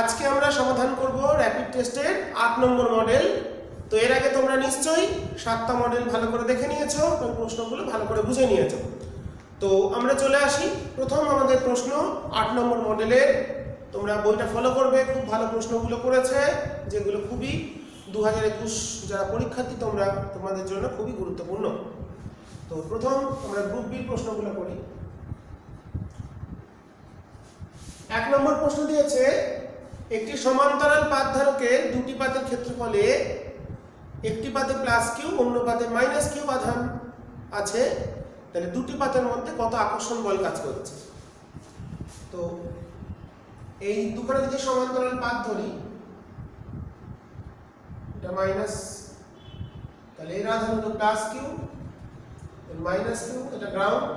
আজকে আমরা সমাধান করব র্যাপিড টেস্টের 8 নম্বর মডেল। তো এর আগে তোমরা নিশ্চয়ই 7টা মডেল ভালো করে দেখে নিয়েছো এবং প্রশ্নগুলো ভালো করে বুঝে নিয়েছো। তো আমরা চলে আসি প্রথম আমাদের প্রশ্ন 8 নম্বর মডেলের। তোমরা বইটা ফলো করবে, খুব ভালো প্রশ্নগুলো করেছে যেগুলো খুবই 2021 যারা পরীক্ষার্থী তোমাদের জন্য খুবই গুরুত্বপূর্ণ। তো প্রথম আমরা গ্রুপ বি প্রশ্নগুলো করি। 1 নম্বর প্রশ্ন দিয়েছে, একটি সমান্তরাল পাত ধারকের দুটি পাতের ক্ষেত্রফলে একটি পাতে প্লাস কিউ অন্য পাতে মাইনাস কিউ আধান আছে, তাহলে দুটি পাতের মধ্যে কত আকর্ষণ বল কাজ করছে। তো এই দুখানে যদি সমান্তরাল পাত ধরি, এটা মাইনাস, তাহলে এর আধান হলো প্লাস কিউ, মাইনাস কিউ, এটা গ্রাউন্ড,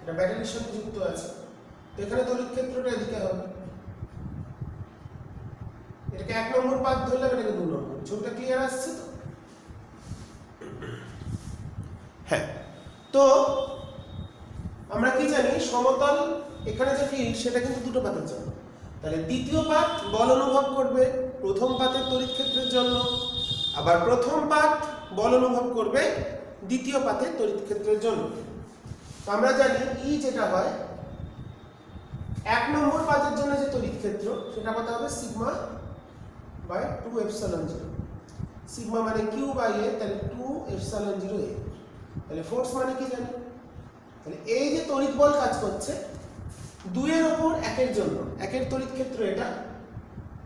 এটা ব্যাটারির সাথে যুক্ত আছে। তো এখানে তড়িৎ ক্ষেত্রটা এদিকে হবে। এটাকে 1 নম্বর পাত ধরলাম, এটাকে 2 নম্বর। ছবিটা ক্লিয়ার আসছে তো? হ্যাঁ। তো আমরা কি জানি, সমতল এখানে যে ফিল্ড সেটা কিন্তু দুটো পাতের জন্য। তাহলে দ্বিতীয় পাত বল অনুভব করবে প্রথম পাতের তড়িৎ ক্ষেত্রের জন্য, আবার প্রথম পাত বল অনুভব করবে দ্বিতীয় পাতের তড়িৎ ক্ষেত্রের জন্য। তো আমরা জানি ই যেটা হয় 1 নম্বর পাতের জন্য যে তড়িৎ ক্ষেত্র সেটা কত হবে, সিগমা বাই 2 এপসিলন 0। সিগমা মানে কিউ বাই এ, তাহলে 2 এপসিলন 0 এ। তাহলে ফোর্স মানে কি জানি, তাহলে এই যে তড়িৎ বল কাজ করছে 2 এর উপর 1 এর জন্য, 1 এর তড়িৎ ক্ষেত্র এটা,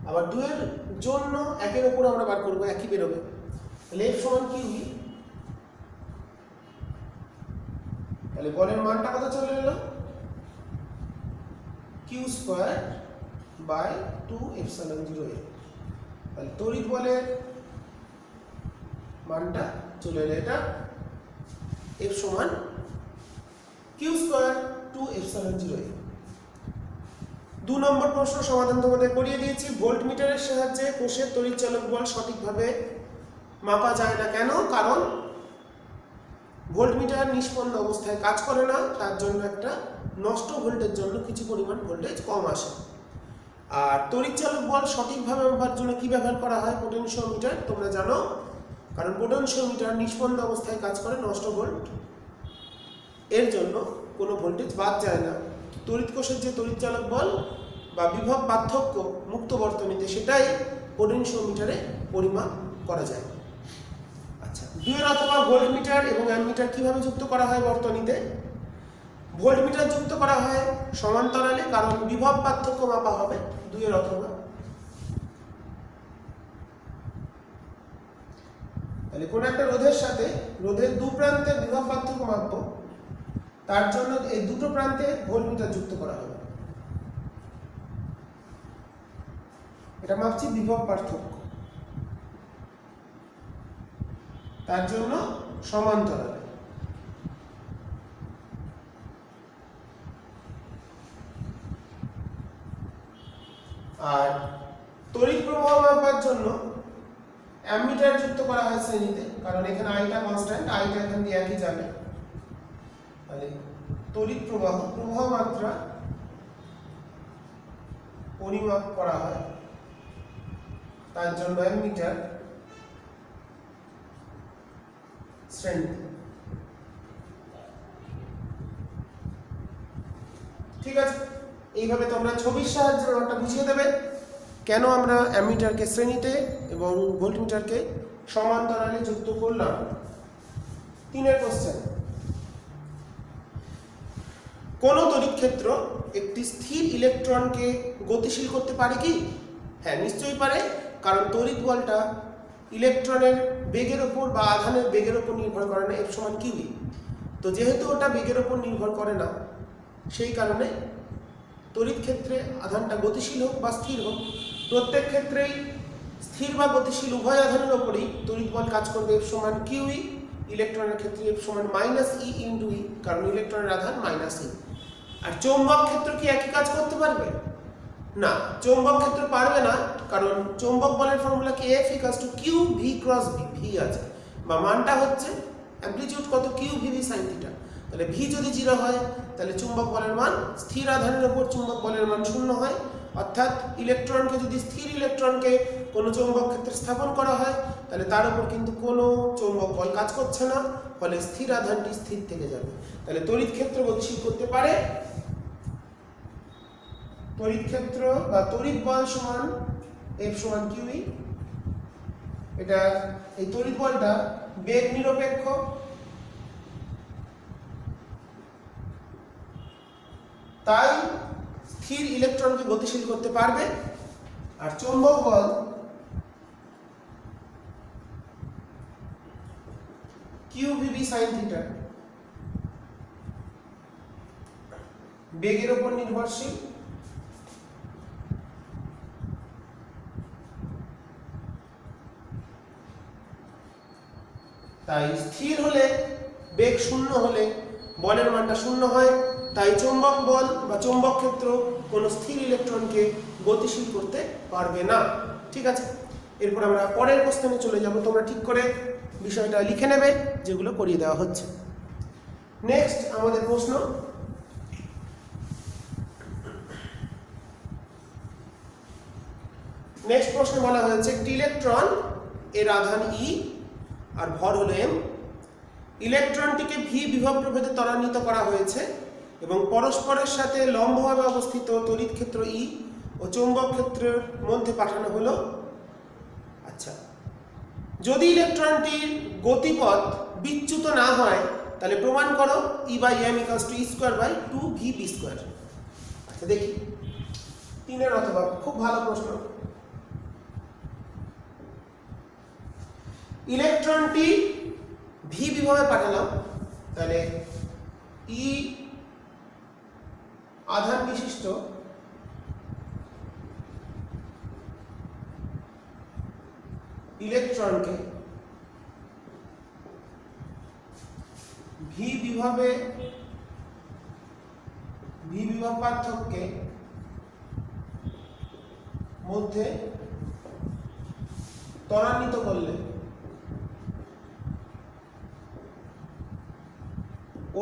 আবার 2 এর জন্য 1 এর উপর আমরা বার করব, একই বেরোবে। তাহলে F সমান কিউ। তাহলে বলের মানটা কত চলে এলো, কিউ স্কয়ার বাই 2 এপসিলন 0 এ। তাহলে তড়িৎ বলের মানটা চলে এলো এটা F সমান কিউ স্কয়ার 2 এপসিলন 0 এ। 2 নম্বর প্রশ্ন সমাধান তোমাদের করিয়ে দিয়েছি। ভোল্টমিটারের সাহায্যে কোষের তড়িৎচালক বল সঠিকভাবে মাপা যায় না কেন? কারণ ভোল্টমিটার নিষ্পন্ন অবস্থায় কাজ করে না, তার জন্য একটা নষ্ট ভোল্টের জন্য কিছু পরিমাণ ভোল্টেজ কম আসে। আর তড়িৎচালক বল সঠিকভাবে মাপার জন্য কি ব্যবহার করা হয়, পোটেনশিওমিটার। তোমরা জানো, কারণ পোটেনশিওমিটার নিষ্পন্ন অবস্থায় কাজ করে নষ্ট ভোল্ট, এর জন্য কোনো ভোল্টেজ বাদ যায় না। তড়িৎ কোষের যে তড়িৎচালক বল বা বিভব পার্থক্য মুক্ত বর্তনীতে সেটাই পোটেনশিওমিটারে পরিমাপ করা যায়। আচ্ছা, ডুয়েল অথবা ভোল্টমিটার এবং অ্যামমিটার কিভাবে যুক্ত করা হয় বর্তনীতে? ভোল্টমিটার যুক্ত করা হয় সমান্তরালে, কারণ বিভব পার্থক্য মাপা হবে ডুয়েল অথবা। তাহলে কোন একটা রোধের সাথে রোধের দু প্রান্তে বিভব পার্থক্য মাপবো, তার জন্য এই দুটো প্রান্তে ভোল্টমিটার যুক্ত করা হবে। এটা মাপছি বিভব পার্থক্য, তার জন্য সমান্তরালে। আর তড়িৎ প্রবাহ মাপার জন্য অ্যামমিটার যুক্ত করা হয় শ্রেণীতে, কারণ এখানে আইটা কনস্ট্যান্ট, আইটা এখান দিয়ে একই যাবে। তাহলে তড়িৎ প্রবাহ মাত্রা পরিমাপ করা হয়, তার জন্য অ্যামমিটার শ্রেণীতে। ঠিক আছে, এইভাবে তোমরা ছবির সাহায্যে ব্যাপারটা বুঝিয়ে দেবে কেন আমরা অ্যামমিটারকে শ্রেণীতে এবং ভোল্টমিটারকে সমান্তরালে যুক্ত করলাম। 3 কোশ্চেন, কোন তড়িৎ ক্ষেত্র একটি স্থির ইলেকট্রনকে গতিশীল করতে পারে কি? হ্যাঁ, নিশ্চয়ই পারে, কারণ তড়িৎ বলটা ইলেকট্রনের বেগের উপর বা আধানের বেগের উপর নির্ভর করে না, F সমান কিউ। তো যেহেতু ওটা বেগের উপর নির্ভর করে না, সেই কারণে তড়িৎ ক্ষেত্রে আধানটা গতিশীল হোক বা স্থির হোক, প্রত্যেক ক্ষেত্রেই স্থির বা গতিশীল উভয় আধানের উপরেই তড়িৎ বল কাজ করবে F সমান কিউ। ইলেকট্রনের ক্ষেত্রে F সমান মাইনাস ই ইন্টু ই, কারণ ইলেকট্রনের আধান মাইনাস ই। আর চৌম্বক ক্ষেত্র কি একই কাজ করতে পারবে? না, চৌম্বক ক্ষেত্র পারবে না, কারণ চৌম্বক বলের ফর্মুলা কি, F equals to q v cross v. V আছে বা মানটা হচ্ছে অ্যামপ্লিটিউড কত, q v v sine theta. তাহলে ভি যদি 0 হয় তাহলে চুম্বক বলের মান স্থির আধানের উপর চুম্বক বলের মান 0 হয়, অর্থাৎ ইলেকট্রনকে যদি স্থির ইলেকট্রনকে কোনো চৌম্বক ক্ষেত্রে স্থাপন করা হয় তাহলে তার উপর কিন্তু কোনো চৌম্বক বল কাজ করছে না, ফলে স্থির আধানটি স্থির থেকে যাবে। তাহলে তড়িৎ ক্ষেত্র গতিশীল করতে পারে। তড়িৎ ক্ষেত্র বা তড়িৎ বল সমান F সমান QE। এটা এই তড়িৎ বলটা বেগ নিরপেক্ষ, তাই স্থির ইলেকট্রনকে গতিশীল করতে পারবে। আর চৌম্বক বল QVB sin থিটা বেগের উপর নির্ভরশীল, তাই স্থির হলে বেগ 0 হলে বলের মানটা 0 হয়, তাই চৌম্বক বল বা চৌম্বক ক্ষেত্র কোনো স্থির ইলেকট্রনকে গতিশীল করতে পারবে না। ঠিক আছে, এরপর আমরা পরের কোশ্চেনে চলে যাব। তোমরা ঠিক করে বিষয়টা লিখে নেবে যেগুলো করিয়ে দেওয়া হচ্ছে। নেক্সট আমাদের প্রশ্ন, নেক্সট প্রশ্নে বলা হয়েছে একটি ইলেকট্রন এর আধান E আর ভর হলো m, ইলেকট্রনটিকে ভি বিভব প্রভেদে ত্বরান্বিত করা হয়েছে এবং পরস্পরের সাথে লম্বভাবে অবস্থিত তড়িৎ ক্ষেত্র E ও চৌম্বক ক্ষেত্রের মধ্যে পাঠানো হলো। আচ্ছা, যদি ইলেকট্রনটির গতিপথ বিচ্যুত না হয় তাহলে প্রমাণ করো E/m = E²/2vb²। আচ্ছা দেখি 3 অথবা, খুব ভালো প্রশ্ন। ইলেকট্রনটি ভি বিভবে পাঠালাম, তাহলে ই আধান বিশিষ্ট ইলেকট্রনকে ভি বিভব পার্থক্যে মধ্যে ত্বরান্বিত করলে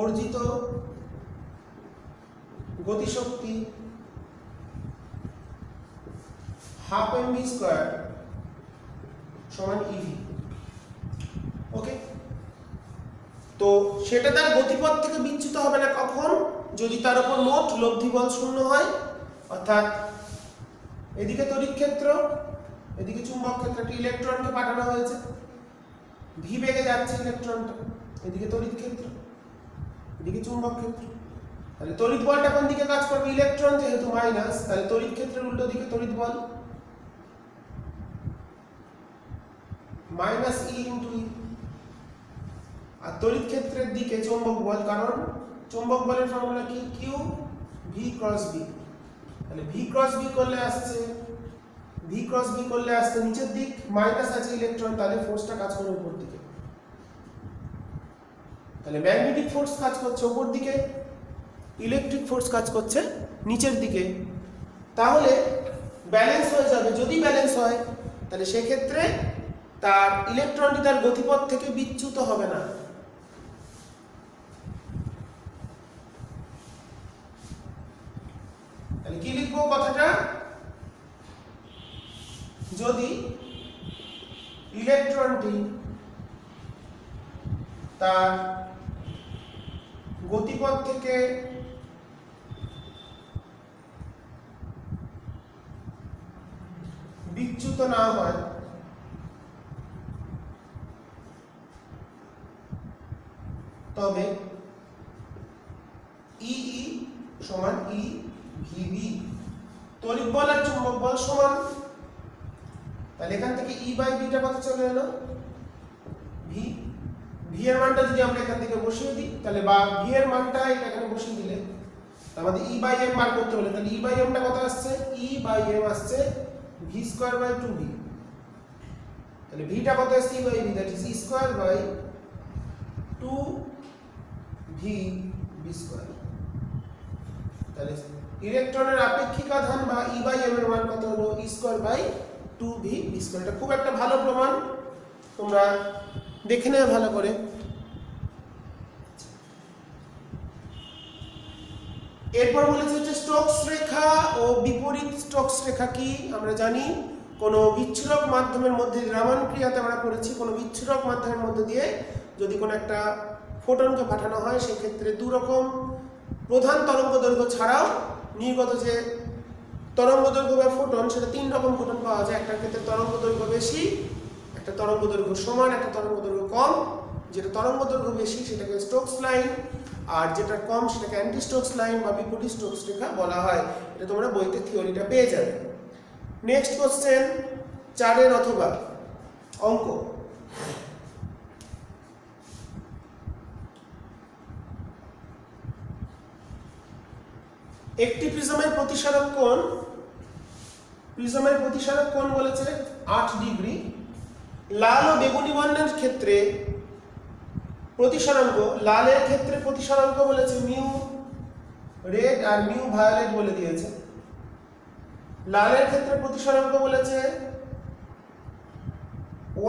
অর্জিত গতিশক্তি ½ mv² সমান ev। ওকে, তো সেটা তার গতিপথ থেকে বিচ্যুত হবে না কখন? যদি তার উপর মোট লব্ধি বল 0 হয়, অর্থাৎ এদিকে তড়িৎ ক্ষেত্র, এদিকে চুম্বক ক্ষেত্র, একটি ইলেকট্রনকে পাঠানো হয়েছে, ভি বেগে যাচ্ছে ইলেকট্রনটা, এদিকে তড়িৎ ক্ষেত্র, এদিকে চুম্বক ক্ষেত্র, তাহলে তড়িৎ বলটা কোন দিকে কাজ করবে? ইলেকট্রন যেহেতু মাইনাস, তাহলে তড়িৎ ক্ষেত্রের উল্টো দিকে তড়িৎ বল -E × E, আর তড়িৎ ক্ষেত্রের দিকে চৌম্বক বল, কারণ চৌম্বক বলের ফর্মুলা কি? Q V × B। তাহলে V × B করলে আসছে নিচের দিক, মাইনাস আছে ইলেকট্রন, তাহলে ফোর্সটা কাজ করে উপর দিকে, তাহলে ম্যাগনেটিক ফোর্স কাজ করছে উপর দিকে, ইলেকট্রিক ফোর্স কাজ করছে নিচের দিকে। তাহলে ব্যালেন্স হয়ে যাবে। যদি ব্যালেন্স হয় তাহলে সেক্ষেত্রে তার ইলেকট্রনটি তার গতিপথ থেকে বিচ্যুত হবে না। তাহলে কি লিখবো কথাটা? যদি ইলেকট্রনটি তার গতিপথ থেকে বিচ্যুত না হয় তবে EE সমান EVB। তড়িৎ বল আর চুম্বক বল সমান, তাহলে এখান থেকে E/B টা কত চলে এলো? V। V এর মানটা যদি আমরা এখান থেকে বসিয়ে দিই, তাহলে বা V এর মানটা এখানে বসিয়ে দিলে আমাদের E/m বার করতে হলে, তাহলে E/m টা কত আসছে? E/m আসছে v²/2v। তাহলে v টা কত আসছে? E/v, that is E²/2vb²। তাহলে ইলেকট্রনের আপেক্ষিক আধান বা E/m এর মান কত হলো? E²/2vb²। এটা খুব একটা ভালো প্রমাণ, তোমরা দেখে নেবে ভালো করে। এরপর বলেছে যে স্টোকস রেখা ও বিপরীত স্টোকস রেখা কি আমরা জানি কোনো বিচ্ছুরক মাধ্যমের মধ্যে রামান ক্রিয়াতে আমরা পড়েছি কোনো বিচ্ছুরক মাধ্যমের মধ্যে দিয়ে যদি কোনো একটা ফোটনকে পাঠানো হয় সেই ক্ষেত্রে দু রকম প্রধান তরঙ্গ দৈর্ঘ্য ছাড়াও নির্গত যে তরঙ্গ দৈর্ঘ্য বা ফোটন সেটা তিন রকম ফোটন পাওয়া যায় একটার ক্ষেত্রে তরঙ্গ দৈর্ঘ্য বেশি একটা তরঙ্গ দৈর্ঘ্য সমান একটা তরঙ্গ দৈর্ঘ্য কম যেটা তরঙ্গ দৈর্ঘ্য বেশি সেটাকে স্টোকস লাইন আর যেটা কম সেটাকে অ্যান্টি স্টোকস লাইন বা বিপরীত স্টোকস রেখা বলা হয় এটা তোমরা বইতে থিওরিটা পেয়ে যাবে নেক্সট কোশ্চেন 4 অথবা অঙ্ক একটি প্রিজমের প্রতিসারক কোণ বলেছে 8 ডিগ্রি লাল ও বেগুনি বর্ণের ক্ষেত্রে প্রতিসারাঙ্ক লালের ক্ষেত্রে প্রতিসারাঙ্ক বলেছে মিউ রেড আর মিউ ভায়োলেট বলে দিয়েছে লালের ক্ষেত্রে প্রতিসারাঙ্ক বলেছে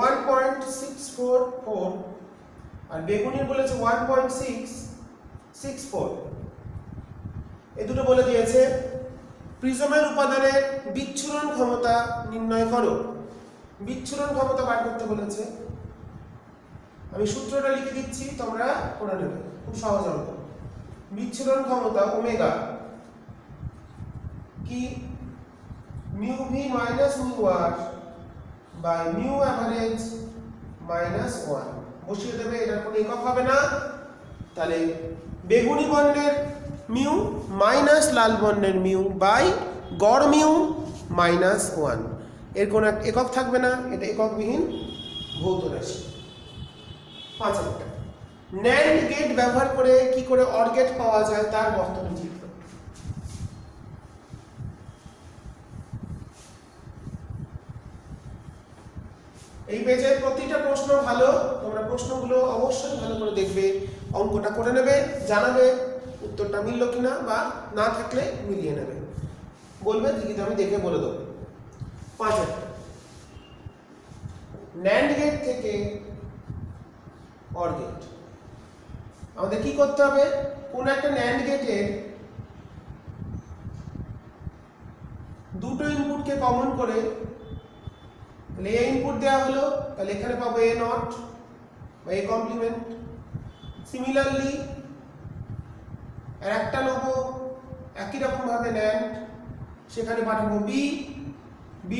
1.644 আর বেগুনির বলেছে 1.664 এই দুটো বলে দিয়েছে প্রিজমের উপাদানের বিচ্ছুরণ ক্ষমতা নির্ণয় করো বিচ্ছুরণ ক্ষমতা বার করতে বলেছে আমি সূত্রটা লিখে দিচ্ছি তোমরা পড়ে নেবে খুব সহজ অঙ্ক বিচ্ছুরণ ক্ষমতা ওমেগা কি mu v minus mu r by mu average minus 1 বসিয়ে দেবে এটার কোনো একক হবে না তাহলে বেগুনি বর্ণের মিউ মাইনাস লাল বর্ণের মিউ বাই গড় মিউ মাইনাস 1 এর কোনো একক থাকবে না এটা এককবিহীন ভৌত রাশি 5 নম্বর ন্যান্ড গেট ব্যবহার করে কি করে অর গেট পাওয়া যায় তার বর্তনী চিত্র এই পেজে প্রতিটা প্রশ্ন ভালো তোমরা প্রশ্নগুলো অবশ্যই ভালো করে দেখবে অঙ্কটা করে নেবে জানাবে উত্তরটা মিলল কিনা বা না থাকলে মিলিয়ে নেবে বলবে দিদি আমি দেখে বলে দেবো 5 ন্যান্ড গেট থেকে অর গেট আমাদের কি করতে হবে কোন একটা ন্যান্ড গেটের দুটো ইনপুটকে কমন করে তাহলে এ ইনপুট দেওয়া হলো তাহলে এখানে পাবো এ নট বা এ কমপ্লিমেন্ট সিমিলারলি আর একটা নেবো একই রকম ভাবে ন্যান্ড সেখানে পাঠাবো বি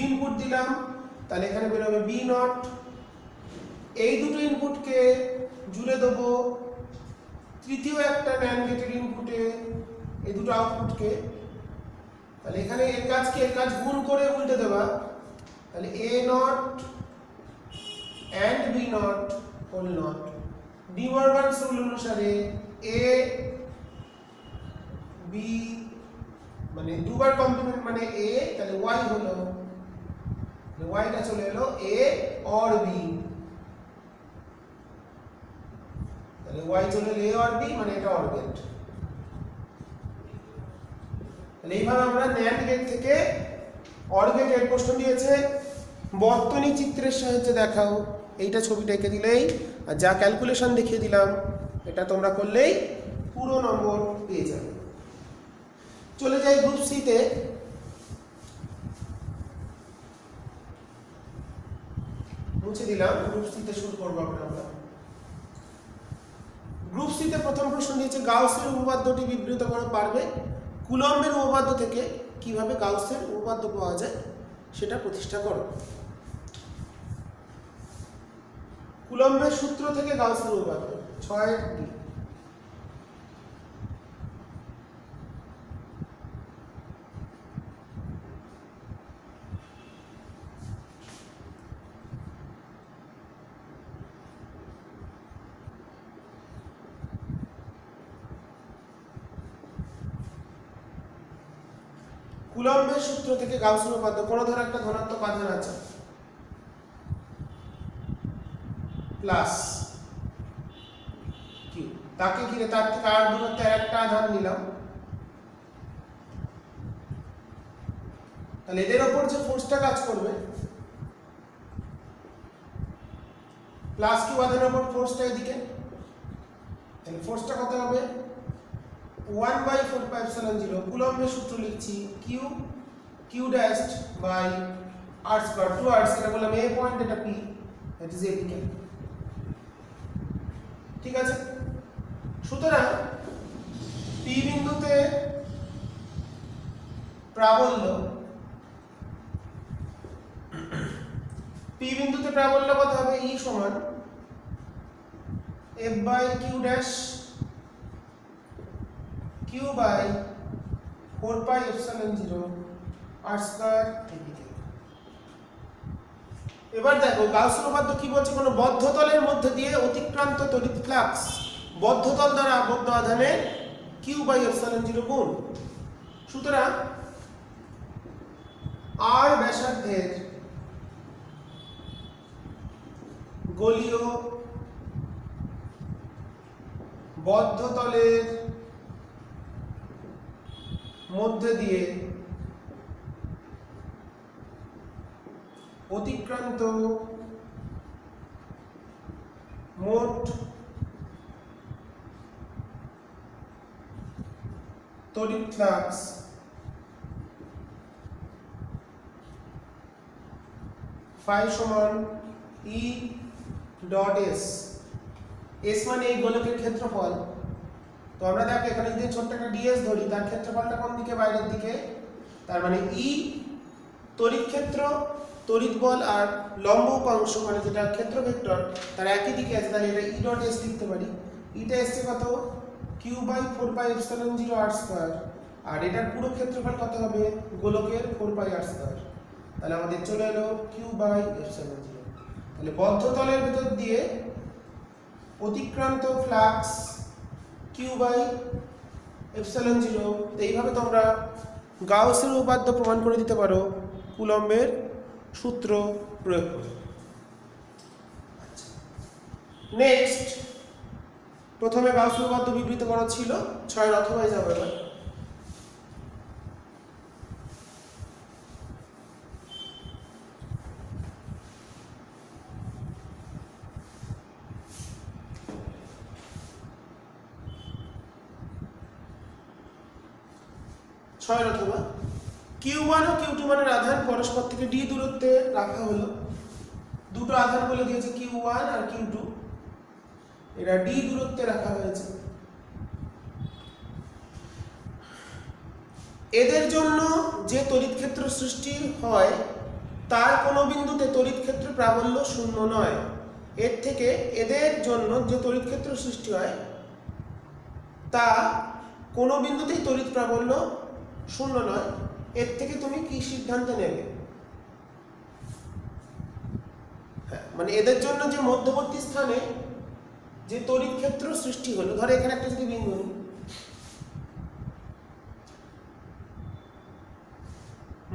ইনপুট দিলাম তাহলে এখানে বেরোবে বি নট এই দুটো ইনপুটকে জুড়ে দেবো তৃতীয় একটা ন্যান্ড গেটের ইনপুটে এই দুটো আউটপুটকে তাহলে এখানে এর কাজ গুণ করে উল্টে দেবা তাহলে A not and B not whole not De Morgan's rule অনুসারে এ বি মানে দুবার কমপ্লিমেন্ট মানে এ তাহলে ওয়াই হলো ওয়াইটা চলে এলো এ অর বি তাহলে ওয়াই চলে এলো এ অর বি মানে এটা অর গেট তাহলে এইভাবে আমরা ন্যান্ড গেট থেকে অর গেটের প্রশ্ন দিয়েছে বর্তনী চিত্রের সাহায্যে দেখাও এইটা ছবিটা এঁকে দিলেই আর যা ক্যালকুলেশন দেখিয়ে দিলাম এটা তোমরা করলেই পুরো নম্বর পেয়ে যাবে চলে যাই গ্রুপ সি তে মুছে দিলাম গ্রুপ সি তে শুরু করব আমরা গ্রুপ সি তে প্রথম প্রশ্ন দিয়েছে গাউসের উপপাদ্যটি বিবৃত করতে পারবে কুলম্বের উপপাদ্য থেকে কিভাবে গাউসের উপপাদ্য পাওয়া যায় সেটা প্রতিষ্ঠা করো কুলম্বের সূত্র থেকে গাউসের উপপাদ্য 6 কুলম্বের সূত্র থেকে গাউসের উপপাদ্য কোন ধর একটা ধনাত্মক আধান আছে প্লাস কিউ তাকে ঘিরে তার থেকে আর দূরত্বে একটা আধান নিলাম তাহলে এদের উপর যে ফোর্সটা কাজ করবে প্লাস কিউ আধানের উপর ফোর্সটা এদিকে তাহলে ফোর্সটা কত হবে 1/4πε0 কুলম্বের সূত্র লিখছি q dashed by r square towards, এটা বললাম a পয়েন্ট, এটা p, দ্যাট ইজ এদিকে। ঠিক আছে, সুতরাং p বিন্দুতে প্রাবল্য কত হবে? E সমান f by q dash q by 4πε0 r square এদিকে। এবার দেখো গাউসের উপপাদ্য কি বলছে? কোনো বদ্ধ তলের মধ্যে দিয়ে অতিক্রান্ত তড়িৎ ফ্লাক্স বদ্ধ তল দ্বারা আবদ্ধ আধানের q/ε0 গুণ। সুতরাং r ব্যাসার্ধের গোলীয় বদ্ধ তলের মধ্যে দিয়ে অতিক্রান্ত মোট তড়িৎ ফ্লাক্স phi সমান E ডট S। S মানে এই গোলকের ক্ষেত্রফল। তো আমরা দেখো এখানে যদি ছোট্ট একটা ds ধরি, তার ক্ষেত্রফলটা কোন দিকে? বাইরের দিকে। তার মানে E তড়িৎ ক্ষেত্র, তড়িৎ বল আর লম্ব উপাংশ মানে যেটা ক্ষেত্র ভেক্টর তার একই দিকে আছে, তাহলে এটা E ডট S লিখতে পারি। এটা এসছে কত? q/4πε0 r স্কয়ার, আর এটার পুরো ক্ষেত্রফল কত হবে? গোলকের 4π r স্কয়ার। তাহলে আমাদের চলে এলো q/ε0। তাহলে বদ্ধ তলের ভিতর দিয়ে অতিক্রান্ত ফ্লাক্স q/ε0। এইভাবে তোমরা গাউসের উপপাদ্য প্রমাণ করে দিতে পারো কুলম্বের সূত্র প্রয়োগ করে। নেক্সট, প্রথমে গাউসের উপপাদ্য বিবৃত করা ছিল, 6 অথবাই যাবে এবার। অথবা q1 ও q2 মানের আধান পরস্পর থেকে d দূরত্বে রাখা হলো। দুটো আধান বলে দিয়েছে q1 আর q2, এরা d দূরত্বে রাখা হয়েছে। এদের জন্য যে তড়িৎ ক্ষেত্র সৃষ্টি হয় তার কোনো বিন্দুতে তড়িৎ ক্ষেত্র প্রাবল্য শূন্য নয়। এর থেকে এদের জন্য যে তড়িৎ ক্ষেত্র সৃষ্টি হয় তা কোনো বিন্দুতেই তড়িৎ প্রাবল্য শূন্য নয়। এর থেকে তুমি কি সিদ্ধান্ত নেবে? মানে এদের জন্য যে মধ্যবর্তী স্থানে যে তড়িৎ ক্ষেত্র সৃষ্টি হলো, ধরো এখানে একটা যদি বিন্দু নিই,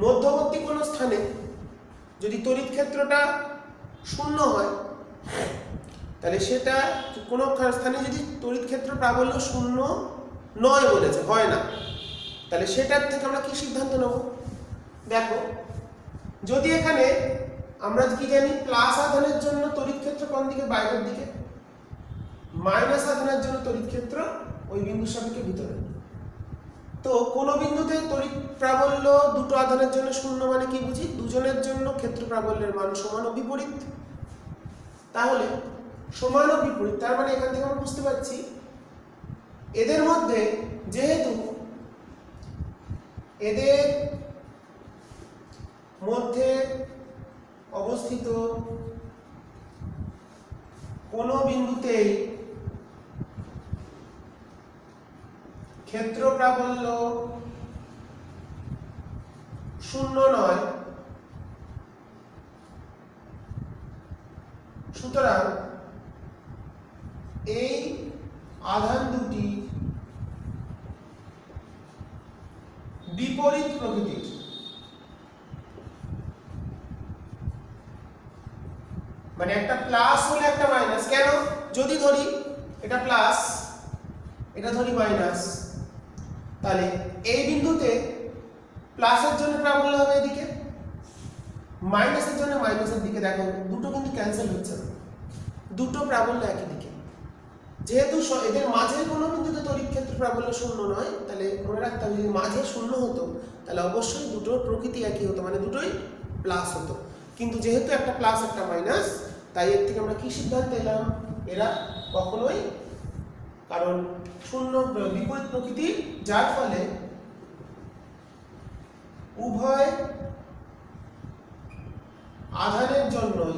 মধ্যবর্তী কোনো স্থানে যদি তড়িৎ ক্ষেত্রটা শূন্য হয়, তাহলে সেটা কোনো স্থানে যদি তড়িৎ ক্ষেত্র প্রাবল্য শূন্য নয় বলেছে, হয় না, তাহলে সেটার থেকে আমরা কি সিদ্ধান্ত নেব? দেখো, যদি এখানে আমরা কি জানি প্লাস আধানের জন্য তড়িৎ ক্ষেত্র কোন দিকে? বাইরের দিকে। মাইনাস আধানের জন্য তড়িৎ ক্ষেত্র ওই বিন্দুর সাপেক্ষে ভিতরে। তো কোন বিন্দুতে তড়িৎ প্রাবল্য দুটো আধানের জন্য শূন্য মানে কি বুঝি? দুজনের জন্য ক্ষেত্র প্রাবল্যের মান সমান ও বিপরীত। তাহলে সমান ও বিপরীত, তার মানে এখান থেকে আমরা বুঝতে পারছি এদের মধ্যে যেহেতু এদের মধ্যে অবস্থিত কোনো বিন্দুতেই ক্ষেত্র প্রাবল্য শূন্য নয়, সুতরাং এই আধান দুটি বিপরীত প্রকৃতির। মানে একটা প্লাস হলে একটা মাইনাস। কেন? যদি ধরি এটা প্লাস, এটা ধরি মাইনাস, তাহলে এই বিন্দুতে প্লাসের জন্য প্রাবল্য হবে এদিকে, মাইনাসের জন্য মাইনাসের দিকে। দেখো দুটো কিন্তু ক্যান্সেল হচ্ছে না, দুটো প্রাবল্য একই দিকে। যেহেতু এদের মাঝের কোনো বিন্দুতে তড়িৎ ক্ষেত্র প্রাবল্য শূন্য নয়, তাহলে মনে রাখতে হবে যদি মাঝে শূন্য হতো তাহলে অবশ্যই দুটোর প্রকৃতি একই হতো, মানে দুটোই প্লাস হতো। কিন্তু যেহেতু একটা প্লাস একটা মাইনাস, তাই এর থেকে আমরা কি সিদ্ধান্ত এলাম, এরা কখনোই, কারণ শূন্য বিপরীত প্রকৃতি, যার ফলে উভয় আধানের জন্যই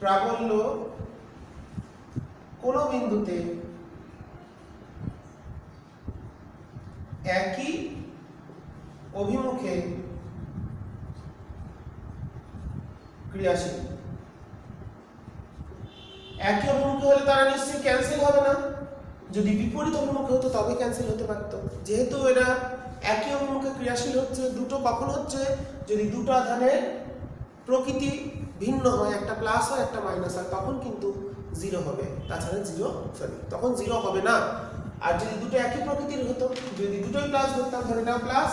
প্রাবল্য কোন বিন্দুতে একই অভিমুখে ক্রিয়াশীল। একই অভিমুখে হলে তারা নিশ্চয়ই ক্যান্সেল হবে না, যদি বিপরীত অভিমুখে হতো তবে ক্যান্সেল হতে পারত। যেহেতু এরা একই অভিমুখে ক্রিয়াশীল হচ্ছে, দুটো কখন হচ্ছে, যদি দুটো আধানের প্রকৃতি ভিন্ন হয়, একটা প্লাস হয় একটা মাইনাস হয়, তখন কিন্তু জিরো হবে, তাছাড়া তখন জিরো হবে না। আর যদি দুটো একই প্রকৃতির হতো, যদি দুটোই প্লাস ধরতাম, ধর এটাও প্লাস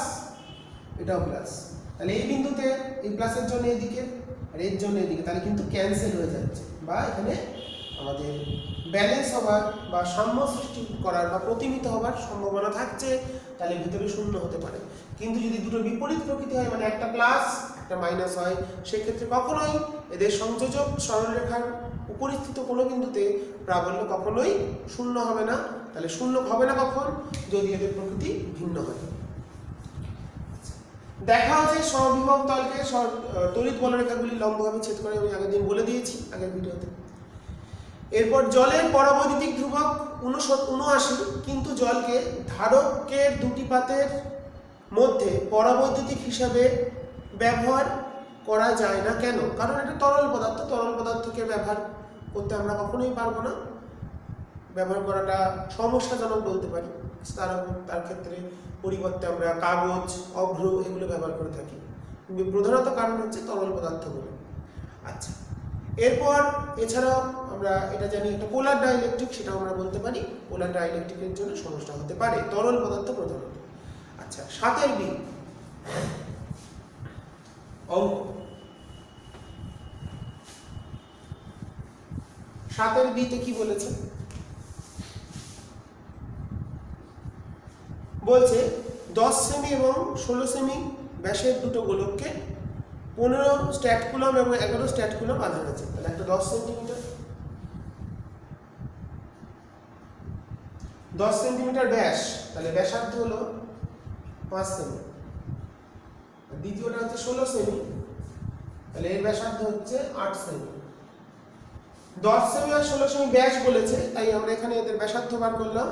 এটাও প্লাস, তাহলে এই বিন্দুতে এই প্লাসের জন্য এদিকে আর এর জন্য এদিকে, তাহলে কিন্তু ক্যান্সেল হয়ে যাচ্ছে, বা এখানে আমাদের ব্যালেন্স হবার বা সাম্য সৃষ্টি করার বা প্রতিমিত হবার সম্ভাবনা থাকছে, তাহলে ভিতরে শূন্য হতে পারে। কিন্তু যদি দুটো বিপরীত প্রকৃতি হয়, মানে একটা প্লাস একটা মাইনাস হয়, সেক্ষেত্রে কখনোই এদের সংযোজক সরলরেখার উপরিস্থিত কোনো বিন্দুতে প্রাবল্য কখনোই শূন্য হবে না। তাহলে শূন্য হবে না কখন, যদি এদের প্রকৃতি ভিন্ন হয়। দেখা হচ্ছে সমবিভব তলকে তড়িৎ বলরেখাগুলি লম্বভাবে ছেদ করে, আমি আগের দিন বলে দিয়েছি আগের ভিডিওতে। এরপর জলের পরাবৈদ্যুতিক ধ্রুবক 79, কিন্তু জলকে ধারকের দুটি পাতের মধ্যে পরাবৈদ্যুতিক হিসাবে ব্যবহার করা যায় না কেন? কারণ এটা তরল পদার্থ, তরল পদার্থকে ব্যবহার করতে আমরা কখনোই পারবো না, ব্যবহার করাটা সমস্যাজনক বলতে পারি। তার ক্ষেত্রে পরিবর্তে আমরা কাগজ, অভ্র এগুলো ব্যবহার করে থাকি। প্রধানত কারণ হচ্ছে তরল পদার্থগুলো। আচ্ছা, এরপর এছাড়াও আমরা এটা জানি একটা পোলার ডাইইলেকট্রিক, সেটাও আমরা বলতে পারি। পোলার ডাইইলেকট্রিকের জন্য সমস্যা হতে পারে তরল পদার্থ প্রধানত। আচ্ছা, 7 বি অঙ্ক। 7 বিতে কি বলেছে? বলছে 10 সেমি এবং 16 সেমি ব্যাসের দুটো গোলককে 15 স্ট্যাট কুলম এবং 11 স্ট্যাট কুলম আধান আছে। তাহলে একটা 10 সেন্টিমিটার, 10 সেন্টিমিটার ব্যাস, তাহলে ব্যাসার্ধ হলো 5 সেমি। দ্বিতীয়টা হচ্ছে 16 সেমি, তাহলে এর ব্যাসার্ধ হচ্ছে 8 সেমি। 10 সেমি আর 16 সেমি ব্যাস বলেছে, তাই আমরা এখানে এদের ব্যাসার্ধ বার করলাম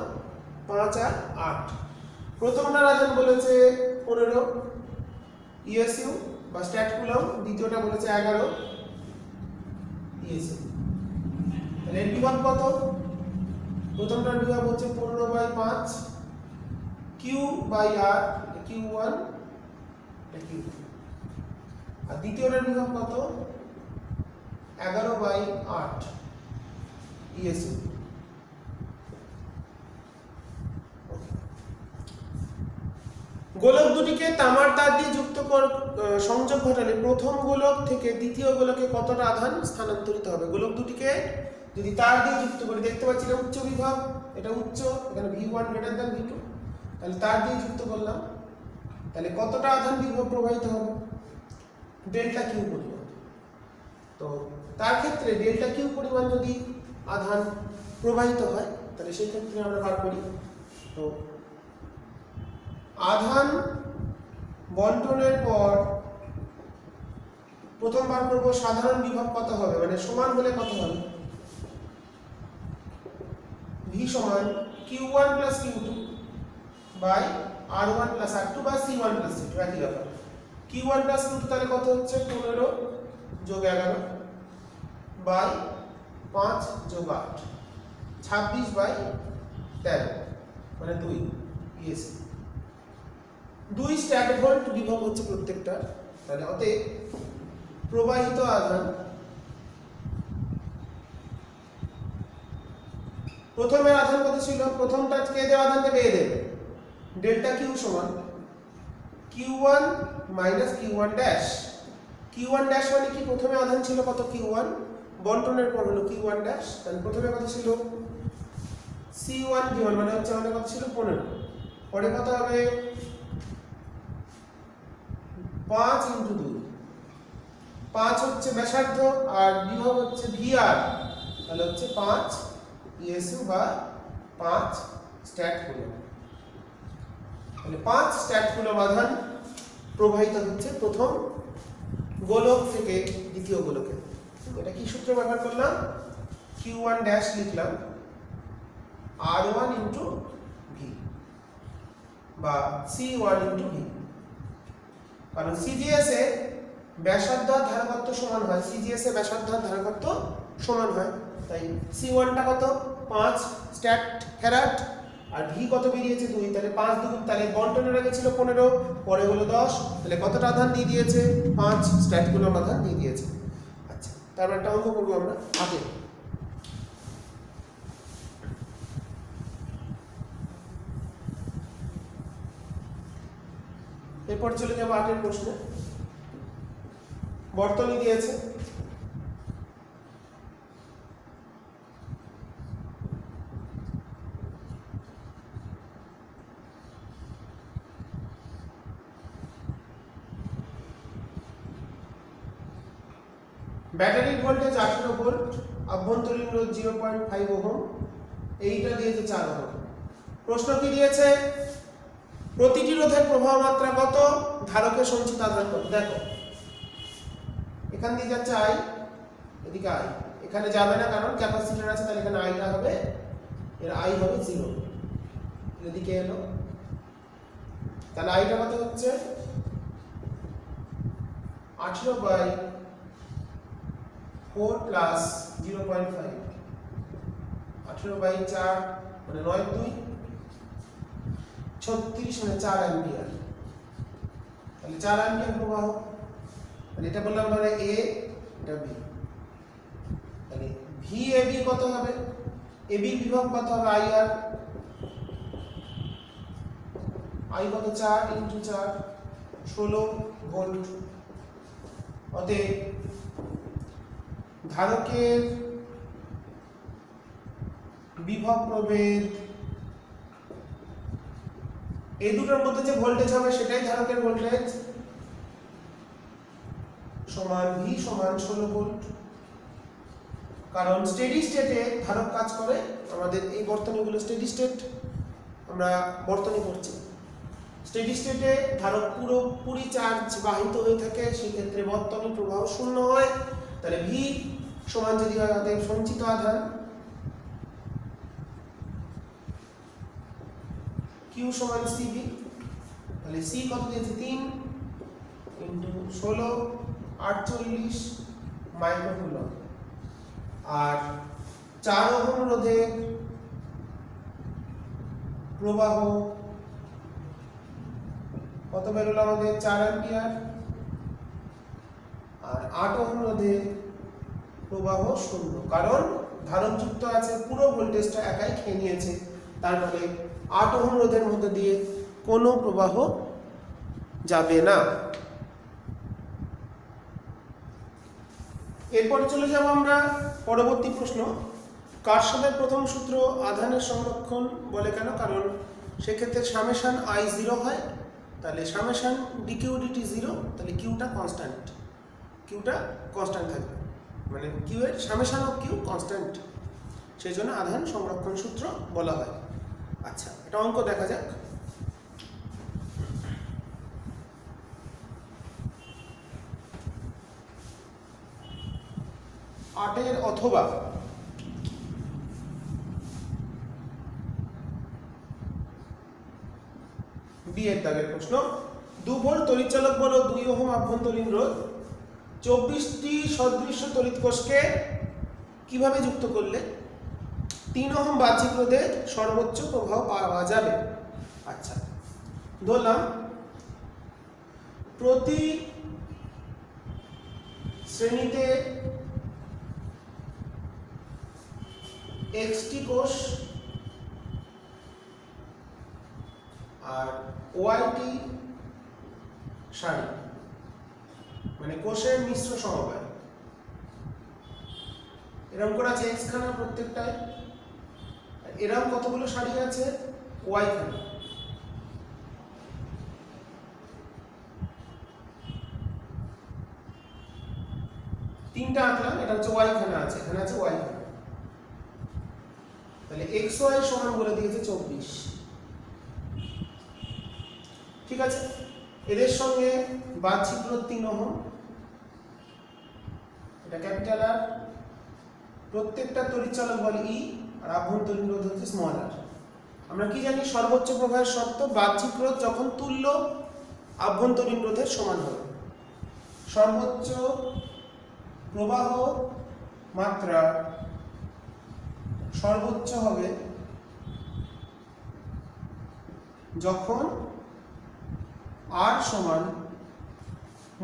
5 আর 8। প্রথমটার আধান বলেছে 15 ইএসইউ বা স্ট্যাট কুলম, দ্বিতীয়টা বলেছে 11 ইএসইউ। তাহলে এর বিভব কত? প্রথমটার বিভব হচ্ছে 15/5 Q/R, Q1 Q2। আর দ্বিতীয়টার বিভব কত? 11/8 ইএসইউ। গোলক দুটিকে তামার তার দিয়ে যুক্ত সংযোগ ঘটালে প্রথম গোলক থেকে দ্বিতীয় গোলকে কতটা আধান স্থানান্তরিত হবে? গোলক দুটিকে যদি তার দিয়ে যুক্ত করি, দেখতে পাচ্ছি এটা উচ্চ বিভব, এটা উচ্চ, এখানে V1 > V2, তাহলে তার দিয়ে যুক্ত করলাম, তাহলে কতটা আধান বিভব প্রবাহিত হবে? ডেল্টা কিউ পরিমাণ। তো তার ক্ষেত্রে ডেল্টা কিউ পরিমাণ যদি আধান প্রবাহিত হয়, তাহলে সেই ক্ষেত্রে আমরা বার করি। তো আধান বন্টনের পর প্রথমবার করব সাধারণ বিভব কত হবে, মানে সমান হলে কত হবে? V সমান Q1 + Q2 by R1 + R2 বা C1 + C2, একই ব্যাপার। Q1 + Q2 তাহলে কত হচ্ছে? 15 + 11 বাই 5 + 8, 26/13, মানে 2 ইএসি। 2 স্ট্যাট ভোল্ট বিভব হচ্ছে প্রত্যেকটা। তাহলে অতএব প্রবাহিত আধান, প্রথমের আধান কত ছিল? প্রথমটা কে দেওয়া আধান দেবে? এ দেবে। ডেল্টা কিউ সমান Q1 - Q1 dash. Q1 dash মানে কি? প্রথমে আধান ছিল কত? Q1, বন্টনের পর হলো Q1 ড্যাশ, তাহলে প্রথমে কত ছিল C1 V1 মানে হচ্ছে আমাদের কত ছিল 15, পরে কত হবে 5 × 2, 5 হচ্ছে ব্যাসার্ধ আর বিভব হচ্ছে VR, তাহলে হচ্ছে 5 ESU বা 5 স্ট্যাট কুলম্ব। তাহলে 5 স্ট্যাট কুলম্ব আধান প্রবাহিত হচ্ছে প্রথম গোলক থেকে দ্বিতীয় গোলকে। এটা কি সূত্র ব্যবহার করলাম, Q1 ড্যাশ লিখলাম R1 × V বা C1 × V, কারণ CGS এ ব্যাসার্ধ আর ধারকত্ব সমান হয়, CGS এ ব্যাসার্ধ আর ধারকত্ব সমান হয়, তাই C1 টা কত 5 স্ট্যাট ফ্যারাড আর V কত বেরিয়েছে 2, তাহলে 5 2, তাহলে বন্টনের আগে ছিল 15, পরে হলো 10, তাহলে কতটা আধান দিয়ে দিয়েছে 5 স্ট্যাট কুলম্ব আধান দিয়ে দিয়েছে। আচ্ছা, তারপর একটা অঙ্ক করব আমরা আগে। এরপর চলে যাব 8 প্রশ্নে। বর্তনী দিয়েছে, ব্যাটারির ভোল্টেজ 18 ভোল্ট, আভ্যন্তরীণ রোধ 0.5 ওহম, এইটা দিয়েছে 4 ওহম। প্রশ্ন কি দিয়েছে, প্রতিটি রোধের প্রবাহ মাত্রা কত, ধারকের সঞ্চিত আধান কত। দেখো এখান দিয়ে যাচ্ছে I, এদিকে I, এখানে যাবে না কারণ ক্যাপাসিটর আছে, তাহলে এখানে আইটা হবে, এর I হবে 0, এদিকে এলো, তাহলে আইটা কত হচ্ছে 18/4 প্লাস 0.5, 18/4 মানে 9 2 36 মানে 4 অ্যাম্পিয়ার, তাহলে 4 অ্যাম্পিয়ার প্রবাহ, তাহলে এটা বললাম মানে A, এটা B, তাহলে VAB কত হবে, AB বিভব কত হবে IR, I কত 4 × 4 16 ভোল্ট। অতএব ধারকের বিভব প্রভেদ, এই দুটোর মধ্যে যে ভোল্টেজ হবে সেটাই ধারকের ভোল্টেজ, সমান V সমান 16 ভোল্ট। কারণ স্টেডি স্টেটে ধারক কাজ করে, আমাদের এই বর্তনীগুলো স্টেডি স্টেট, আমরা বর্তনী করছি, স্টেডি স্টেটে ধারক পুরোপুরি চার্জ বাহিত হয়ে থাকে, সেই ক্ষেত্রে বর্তনী প্রবাহ শূন্য হয়, তাহলে V সমান যদি হয় অতএব সঞ্চিত আধান Q সমান CV, তাহলে C কত দিয়েছে 3 × 16 48 মাইক্রোকুলম্ব, আর 4 ওহম রোধে প্রবাহ কত বেরোলো আমাদের 4 অ্যাম্পিয়ার, আর 8 ওহম রোধে প্রবাহ 0, কারণ ধারক যুক্ত আছে, পুরো ভোল্টেজটা একাই খেয়ে নিয়েছে, তারপরে 8 ওহম রোধের মধ্যে দিয়ে কোনো প্রবাহ যাবে না। এরপর চলে যাব আমরা পরবর্তী প্রশ্ন। কারশফের প্রথম সূত্র আধানের সংরক্ষণ বলে কেন, কারণ সেক্ষেত্রে সামেশন I 0 হয়, তাহলে সামেশন dq dt 0, তাহলে কিউটা কনস্ট্যান্ট, কিউটা কনস্ট্যান্ট থাকবে, মানে কিউ এর সামেশন অফ কিউ কনস্ট্যান্ট, সেই জন্য আধান সংরক্ষণ সূত্র বলা হয়। আচ্ছা, এটা অঙ্ক দেখা যাক। আটের অথবা বি এর দাগের প্রশ্ন। 2 ভোল্ট তড়িৎচালক বল 2 ওহম আভ্যন্তরীণ রোধ 24টি সদৃশ্য তড়িৎ কোষকে কিভাবে যুক্ত করলে 3 ওহম বাহ্যিক রোধে সর্বোচ্চ প্রবাহ পাওয়া যাবে। আচ্ছা, ধরলাম প্রতি শ্রেণীতে xটি কোষ আর ওয়াইটি সারি, মানে কোষের মিশ্র সমবায়। এরকম করে আছে এক্স খানা প্রত্যেকটায়, এরকম কতগুলো সারি আছে ওয়াই খানা। তিনটা আঁকলাম, এটা হচ্ছে ওয়াই খানা আছে, এখানে আছে ওয়াই খানা। তাহলে এক্স ওয়াই সমান বলে দিয়েছে 24। ঠিক আছে, এদের সঙ্গে বাহ্যিক রোধ 3 ওহম, এটা ক্যাপিটাল আর, প্রত্যেকটা তড়িৎচালক বল ই, আর আভ্যন্তরীণ রোধ হচ্ছে স্মল আর। আমরা কি জানি সর্বোচ্চ প্রবাহের শর্ত বাহ্যিক রোধ যখন তুল্য আভ্যন্তরীণ রোধের সমান হবে। সর্বোচ্চ প্রবাহ মাত্রা সর্বোচ্চ হবে যখন আর সমান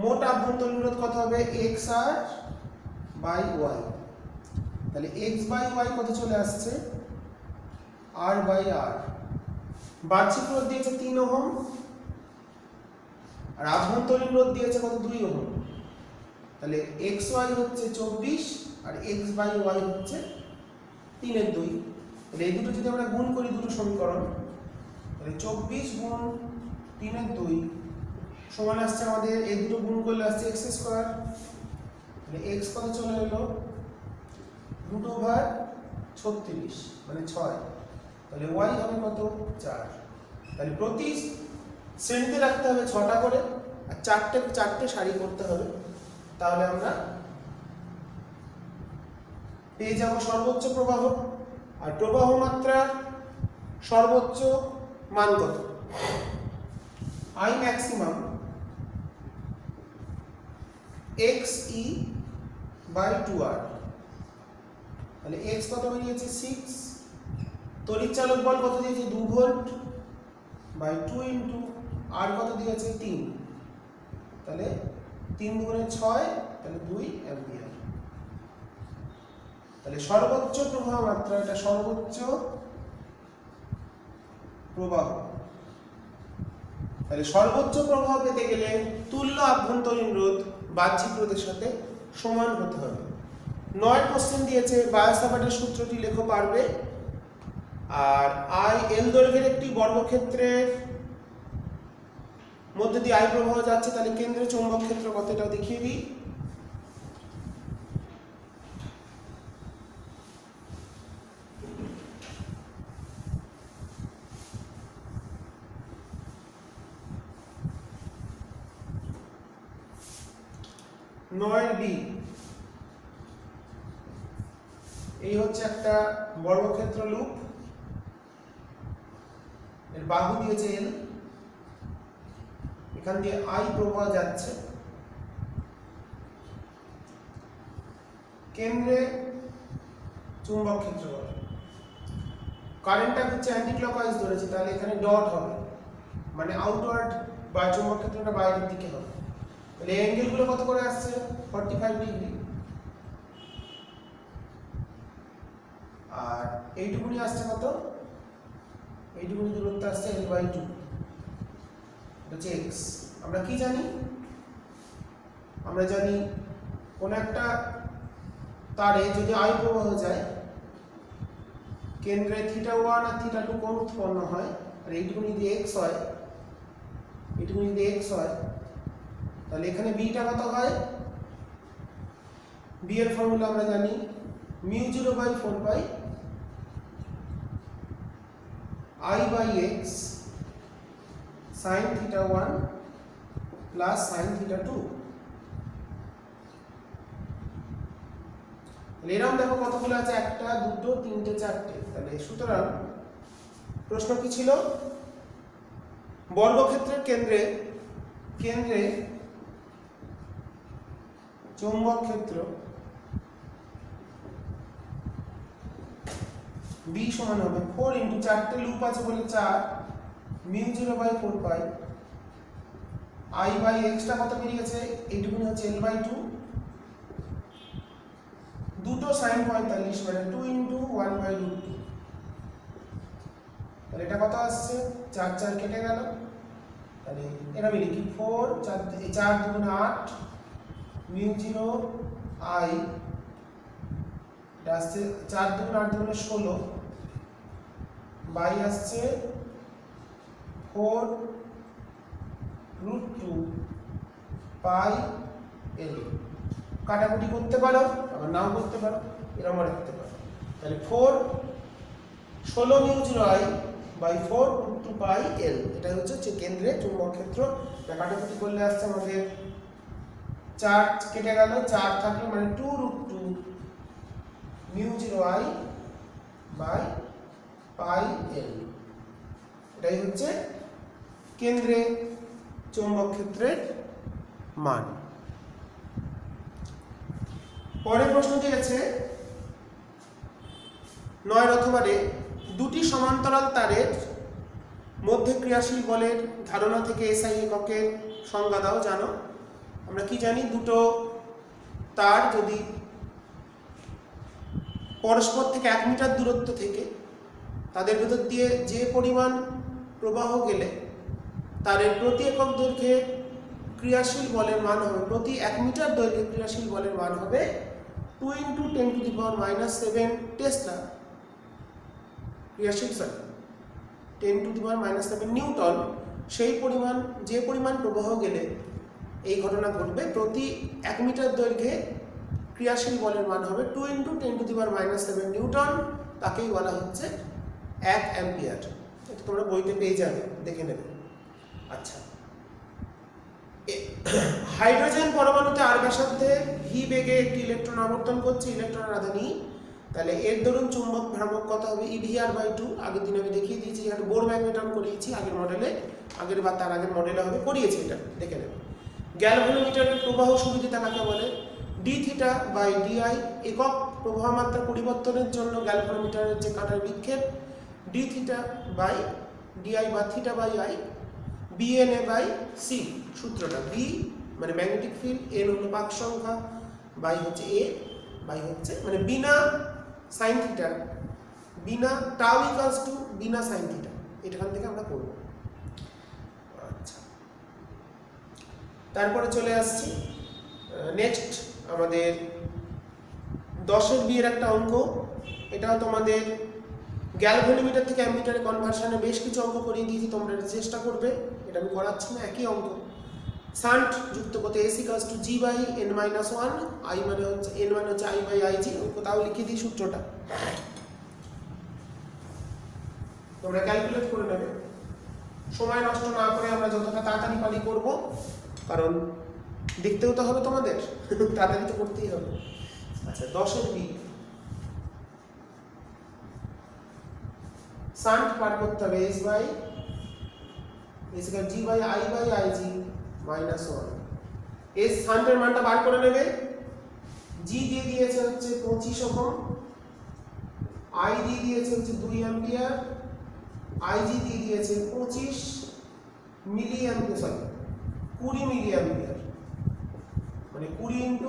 মোট আভ্যন্তরীণ রোধ কত হবে এক্স আর বাই ওয়াই। তাহলে এক্স বাই ওয়াই কত চলে আসছে আর বাই আর। বাহ্যিক রোধ দিয়েছে 3 ওহম আর আভ্যন্তরীণ রোধ দিয়েছে কত 2 ওহম। তাহলে এক্স ওয়াই হচ্ছে 24 আর এক্স বাই ওয়াই হচ্ছে 3 এর 2। তাহলে এই দুটো যদি আমরা গুণ করি দুটো সমীকরণ, তাহলে 24 গুণ 3 এর 2 সমান আসছে আমাদের, এই দুটো গুণ করলে আসছে এক্স স্কয়ার। তাহলে এক্স কত চলে এলো √36 মানে 6। তাহলে ওয়াই হবে কত 4। তাহলে প্রতি শ্রেণীতে রাখতে হবে 6টা করে আর চারটে সারি করতে হবে। তাহলে আমরা পেয়ে যাব সর্বোচ্চ প্রবাহ। আর প্রবাহ মাত্রার সর্বোচ্চ মান কত, I maximum x e by 2r। তাহলে এক্স কত বেরিয়েছে 6, তড়িৎচালক বল কত দিয়েছে 2 ভোল্ট বাই 2 ইন্টু আর কত দিয়েছে 3। তাহলে 3 গুণে 6, তাহলে 2 অ্যাম্পিয়ার। তাহলে সর্বোচ্চ প্রবাহ মাত্রা, এটা সর্বোচ্চ প্রবাহ। তাহলে সর্বোচ্চ প্রবাহ পেতে গেলে তুল্য আভ্যন্তরীণ রোধ বাহ্যিক রোধের সাথে সমান হতে হবে। 9 কোশ্চেন দিয়েছে, বায়োসাভার্টের সূত্রটি লেখো পারবে। আর আই এল দৈর্ঘ্যের একটি বর্গক্ষেত্রের মধ্যে দিয়ে আই প্রবাহ যাচ্ছে, তাহলে কেন্দ্রে চৌম্বক ক্ষেত্র কত এটাও দেখিয়ে দিই। বি এই হচ্ছে একটা বর্গক্ষেত্র লুপ, এর বাহু দিয়েছে এল, এখান দিয়ে আই প্রবাহ যাচ্ছে, কেন্দ্রে চুম্বক ক্ষেত্র বলে। কারেন্টটা হচ্ছে অ্যান্টি ক্লকওয়াইজ ধরেছে, তাহলে এখানে ডট হবে, মানে আউটওয়ার্ড বা চুম্বক ক্ষেত্রটা বাইরের দিকে হবে। তাহলে অ্যাঙ্গেল গুলো কত করে আসছে 45 ডিগ্রি। আর এইটুকুনি আসছে কত, এইটুকুনি দূরত্ব আসছে l/2, হচ্ছে x। আমরা কি জানি, আমরা জানি কোন একটা তারে যদি আই প্রবাহ যায়, কেন্দ্রে θ1 আর θ2 কোণ উৎপন্ন হয়, আর এইটুকুনি যদি x হয়, এইটুকুনি যদি x হয়, তাহলে এখানে বিটা কত হয়, বি এর ফর্মুলা আমরা জানি μ0/4π I/x sin θ1 প্লাস sin θ2। এরকম দেখো কতগুলো আছে, 1 2 3 4টে। তাহলে সুতরাং প্রশ্ন কি ছিল, বর্গক্ষেত্রের কেন্দ্রে চৌম্বক ক্ষেত্র বি সমান হবে 4 ইন্টু 4টে লুপ আছে বলে 4 μ0/4π I/x টা কত বেরিয়েছে, এইটুকুনি হচ্ছে l/2, দুটো sin 45 মানে 2 ইন্টু 1/√2। তাহলে এটা কত আসছে, 4 4 কেটে গেল। তাহলে এটা আমি লিখি 4 4 2 8 μ0 I এটা আসছে 4 2 8 2 16 বাই আসছে 4 √2 পাই এল। কাটাকুটি করতে পারো, আবার নাও করতে পারো, এরকম রাখতে পারো। তাহলে 4 16 মিউ 0 আই বাই 4 √2 পাই এল, এটা হচ্ছে কেন্দ্রে চুম্বক ক্ষেত্র। এটা কাটাকুটি করলে আসছে আমাদের 4 কেটে গেল, 4 থাকলো মানে 2 √2 মিউ 0 আই বাই পাই এল। এটাই হচ্ছে কেন্দ্রে চৌম্বক ক্ষেত্রের মান। পরের প্রশ্নটি আছে 9 অথবা রে, দুটি সমান্তরাল তারের মধ্যে ক্রিয়াশীল বলের ধারণা থেকে এসআই এককের সংজ্ঞা দাও। জানো, আমরা কি জানি, দুটো তার যদি পরস্পর থেকে 1 মিটার দূরত্ব থেকে তাদের ভেতর দিয়ে যে পরিমাণ প্রবাহ গেলে তারের প্রতি একক দৈর্ঘ্যে ক্রিয়াশীল বলের মান হবে, প্রতি 1 মিটার দৈর্ঘ্যে ক্রিয়াশীল বলের মান হবে 2 × 10⁻⁷ টেসলা ক্রিয়াশীল 10⁻⁷ নিউটন। সেই পরিমাণ, যে পরিমাণ প্রবাহ গেলে এই ঘটনা ঘটবে, প্রতি 1 মিটার দৈর্ঘ্যে ক্রিয়াশীল বলের মান হবে 2 × 10⁻⁷ নিউটন। তাকেই বলা হচ্ছে 1 অ্যাম্পিয়ার। এটা তোমরা বইতে পেয়ে যাবে, দেখে নেবে। আচ্ছা, হাইড্রোজেন পরমাণুতে আর ব্যাসার্ধে ভি বেগে একটি ইলেকট্রন আবর্তন করছে, ইলেকট্রনের আধান ই। তাহলে এর দরুন চুম্বক ভ্রামক কত হবে? EVR/2। আগের দিন আমি দেখিয়ে দিয়েছি, একটা বোর ম্যাগনেটন করিয়েছি আগের মডেলে, আগের বা তার আগের মডেলে হবে, করিয়েছি, এটা দেখে নেবে। গ্যালভানোমিটারের প্রবাহ সুবিধিতা কাকে বলে? dθ/di। একক প্রবাহ মাত্রা পরিবর্তনের জন্য গ্যালভানোমিটারের যে কাঁটার বিক্ষেপ dθ/di বা θ/i BNA/c। সূত্রটা b মানে ম্যাগনেটিক ফিল্ড, n হলো পাক সংখ্যা, বাই হচ্ছে a, বাই হচ্ছে মানে বিনা সাইন থিটা, বিনা টাউ ইকুয়ালস টু বিনা সাইন থিটা। এখান থেকে আমরা করব। আচ্ছা, তারপরে চলে আসছি নেক্সট আমাদের 10-এর বিয়ের একটা অঙ্ক। এটাও তোমাদের গ্যালভানোমিটার থেকে অ্যামিটারে কনভার্সনে বেশ কিছু অঙ্ক করিয়ে দিয়েছি, তোমরা এটা চেষ্টা করবে। এটা আমি করাচ্ছি না, একই অঙ্ক। শান্ট যুক্ত করতে S = G/n-1, I মানে হচ্ছে n মানে হচ্ছে I/Ig। অঙ্ক তাও লিখে দিই সূত্রটা, তোমরা ক্যালকুলেট করে নেবে। সময় নষ্ট না করে আমরা যতটা তাড়াতাড়ি পারি করব, কারণ দেখতেও তো হবে তোমাদের, তাড়াতাড়ি তো করতেই হবে। আচ্ছা, 10-এর বি, শান্ট পার করতে হবে S/G/I/Ig -1। S শান্টের মানটা বার করে নেবে। G দিয়ে দিয়েছে হচ্ছে 25 ওহম, I দিয়ে দিয়েছে হচ্ছে 2 অ্যাম্পিয়ার, Ig দিয়ে দিয়েছে 25 milli ampere, sorry 20 milli ampere, মানে 20 ×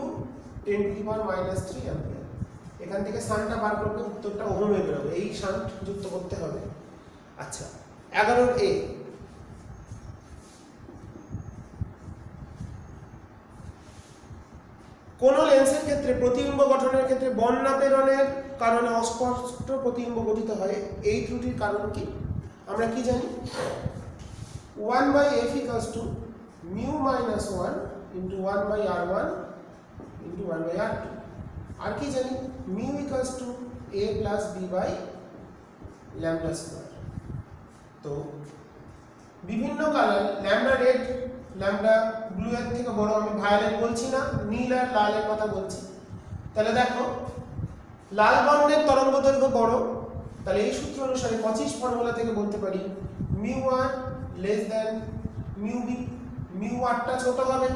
10⁻³ অ্যাম্পিয়ার। এখান থেকে শান্টটা বার করবে, উত্তরটা ওহমে বেরোবে। এই শান্ট যুক্ত করতে হবে। আচ্ছা, 11-এ কোন লেন্সের ক্ষেত্রে প্রতিবিম্ব গঠনের ক্ষেত্রে বর্ণা প্রেরণের কারণে অস্পষ্ট প্রতিবিম্ব গঠিত হয়? এই ত্রুটির কারণ কি? আমরা কি জানি, 1/f = μ - 1 × 1/r1 × 1/r2। আর কি জানি, μ = a + b/λ²। তো বিভিন্ন colour, lambda red, lambda blue এর থেকে বড়, আমি ভায়োলেট বলছি না, নীল আর লালের কথা বলছি। তাহলে দেখো, লাল বর্ণের তরঙ্গ দৈর্ঘ্য বড়, তাহলে এই সূত্র অনুসারে 25 ফর্মুলা থেকে বলতে পারি μ1 > μb। μ1 টা ছোট হবে,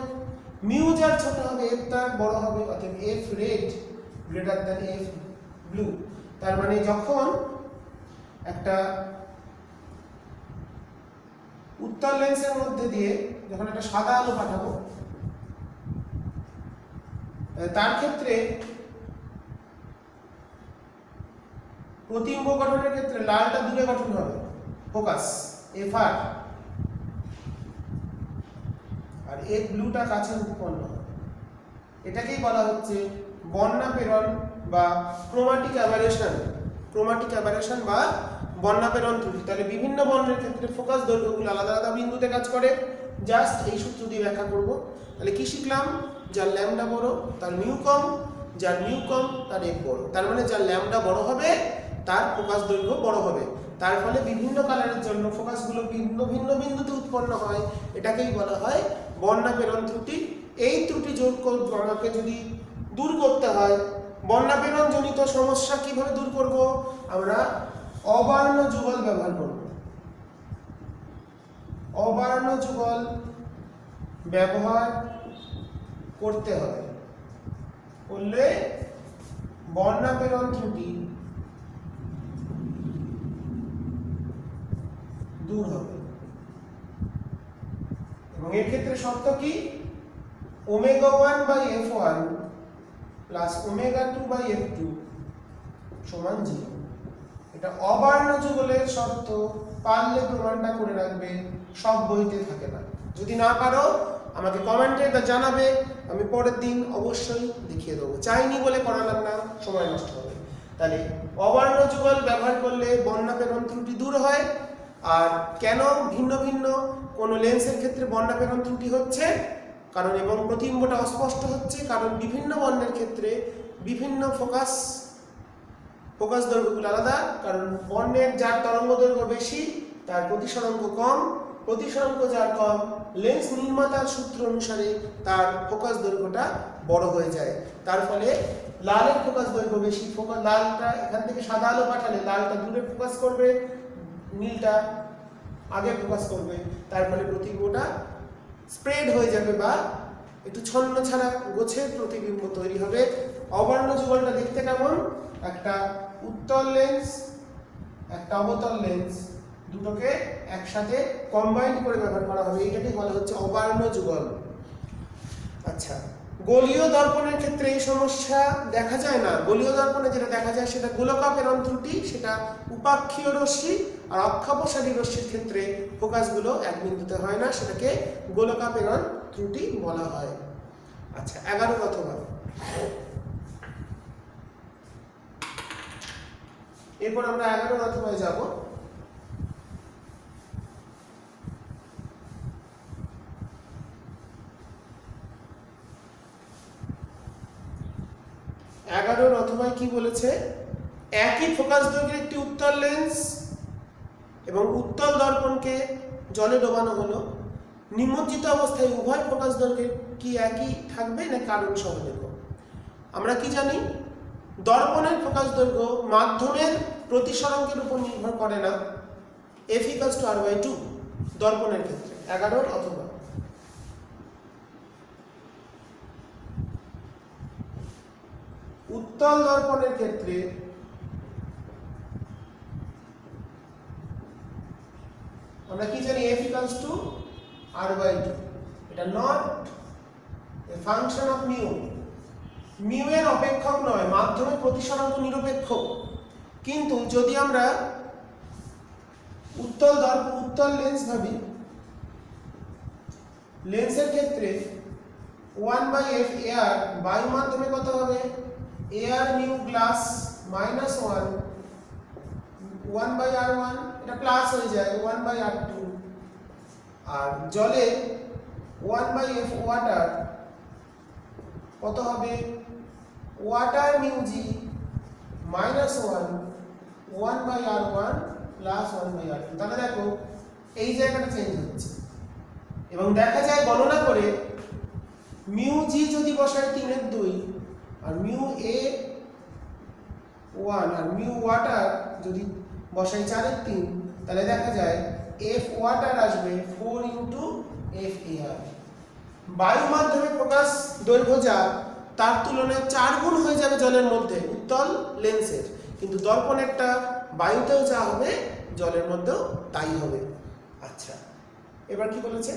μ যার ছোট হবে f তার বড় হবে, অতএব f red > f blue। তার মানে যখন একটা উত্তল লেন্সের মধ্যে দিয়ে যখন একটা সাদা আলো পাঠাবো, তার ক্ষেত্রে প্রতিবিম্ব গঠনের ক্ষেত্রে লালটা দূরে গঠন হবে, ফোকাস FR, আর এই ব্লুটা কাছে উৎপন্ন হবে। এটাকেই বলা হচ্ছে বর্ণা প্রেরণ বা ক্রোমাটিক অ্যাবারেশন বা বর্ণাপেরণ ত্রুটি। তাহলে বিভিন্ন বর্ণের ক্ষেত্রে ফোকাস দৈর্ঘ্যগুলো আলাদা আলাদা বিন্দুতে কাজ করে। জাস্ট এই সূত্র দিয়ে ব্যাখ্যা করব। তাহলে কি শিখলাম? যার ল্যামডা বড় তার মিউ কম, যার মিউ কম তার এফ বড়। তার মানে যার ল্যামডা বড় হবে তার ফোকাস দৈর্ঘ্য বড় হবে। তার ফলে বিভিন্ন কালারের জন্য ফোকাসগুলো ভিন্ন ভিন্ন বিন্দুতে উৎপন্ন হয়। এটাকেই বলা হয় বর্ণাপেরণ ত্রুটি। এই ত্রুটি আমাকে যদি দূর করতে হয়, বর্ণাপেরণ জনিত সমস্যা কিভাবে দূর করব? আমরা অবর্ণ যুগল ব্যবহার করব। অবর্ণ যুগল ব্যবহার করতে হবে, করলে বর্ণাপেরণ ত্রুটি দূর হবে। এবং এর ক্ষেত্রে শর্ত কি? ω1/f1 প্লাস ω2/f2 সমান 0। এটা অবর্ণ যুগলের শর্ত। পারলে প্রমাণটা করে রাখবে, সব বইতে থাকে না। যদি না পারো আমাকে কমেন্টে জানাবে, আমি পরের দিন অবশ্যই দেখিয়ে দেবো। চাইনি বলে করালাম না, সময় নষ্ট হবে। তাহলে অবর্ণ যুগল ব্যবহার করলে বর্ণাপেরণ ত্রুটি দূর হয়। আর কেন ভিন্ন ভিন্ন কোন লেন্সের ক্ষেত্রে বর্ণাপেরণ ত্রুটি হচ্ছে কারণ, এবং প্রতিবিম্বটা অস্পষ্ট হচ্ছে কারণ বিভিন্ন বর্ণের ক্ষেত্রে বিভিন্ন ফোকাস দৈর্ঘ্যগুলো আলাদা। কারণ বর্ণের যার তরঙ্গ দৈর্ঘ্য বেশি তার প্রতিসরাঙ্ক কম, প্রতিসরাঙ্ক যার কম লেন্স নির্মাতার সূত্র অনুসারে তার ফোকাস দৈর্ঘ্যটা বড় হয়ে যায়। তার ফলে লালের ফোকাস দৈর্ঘ্য বেশি, লালটা এখান থেকে সাদা আলো পাঠালে লালটা দূরে ফোকাস করবে, নীলটা আগে ফোকাস করবে। তার ফলে প্রতিবিম্বটা স্প্রেড হয়ে যাবে বা একটু ছন্ন ছাড়া গোছের প্রতিবিম্ব তৈরি হবে। অবর্ণ যুগলটা দেখতে কেমন? একটা উত্তল লেন্স, একটা অবতল লেন্স, দুটোকে একসাথে কম্বাইন করে ব্যবহার করা হবে। এইটাকে বলা হচ্ছে অবর্ণ যুগল। আচ্ছা, গোলীয় দর্পণের ক্ষেত্রে এই সমস্যা দেখা যায় না। গোলীয় দর্পণে যেটা দেখা যায় সেটা গোলকাপেরণ ত্রুটি, সেটা উপাক্ষীয় রশ্মি। আর অক্ষাপসারী রশ্মির ক্ষেত্রে ফোকাসগুলো এক বিন্দুতে হয় না, সেটাকে গোলকাপেরণ ত্রুটি বলা হয়। আচ্ছা, 11 অথবা। এরপর আমরা 11 অথবায় যাব। অথবা কি বলেছে? একই ফোকাস দৈর্ঘ্যের একটি উত্তল লেন্স এবং উত্তল দর্পণকে জলে ডোবানো হলো। নিমজ্জিত অবস্থায় উভয় ফোকাস দৈর্ঘ্যের কি একই থাকবে না কারণ সহযোগ? আমরা কি জানি? দর্পণের ফোকাস দৈর্ঘ্য মাধ্যমের প্রতিসরাঙ্কের উপর নির্ভর করে না। f = r/2 দর্পণের ক্ষেত্রে। 11 অথবা। উত্তল দর্পণের ক্ষেত্রে আমরা কি জানি? f = r/2। এটা not a function of mu. Mu এর অপেক্ষক নয়, মাধ্যমের প্রতিসরাঙ্ক নিরপেক্ষ। কিন্তু যদি আমরা উত্তল লেন্স ভাবি, লেন্সের ক্ষেত্রে 1/f AR বায়ু মাধ্যমে কত হবে? AR মিউ গ্লাস -1 1/r1, এটা প্লাস হয়ে যায় 1/r2। আর জলে 1/f ওয়াটার কত হবে? ওয়াটার মিউ জি -1 1/r1 প্লাস 1/r2। তাহলে দেখো এই জায়গাটা চেঞ্জ হচ্ছে এবং দেখা যায় গণনা করে মিউ জি যদি বসাই 3/2 আর মিউ এ 1 আর মিউ ওয়াটার যদি বসাই 4/3, তাহলে দেখা যায় এফ ওয়াটার আসবে 4 × f AR। বায়ু মাধ্যমে ফোকাস দৈর্ঘ্য যা তার তুলনায় 4 গুণ হয়ে যাবে জলের মধ্যে উত্তল লেন্সের, কিন্তু দর্পণেরটা বায়ুতেও যা হবে জলের মধ্যেও তাই হবে। আচ্ছা, এবার কি বলেছে?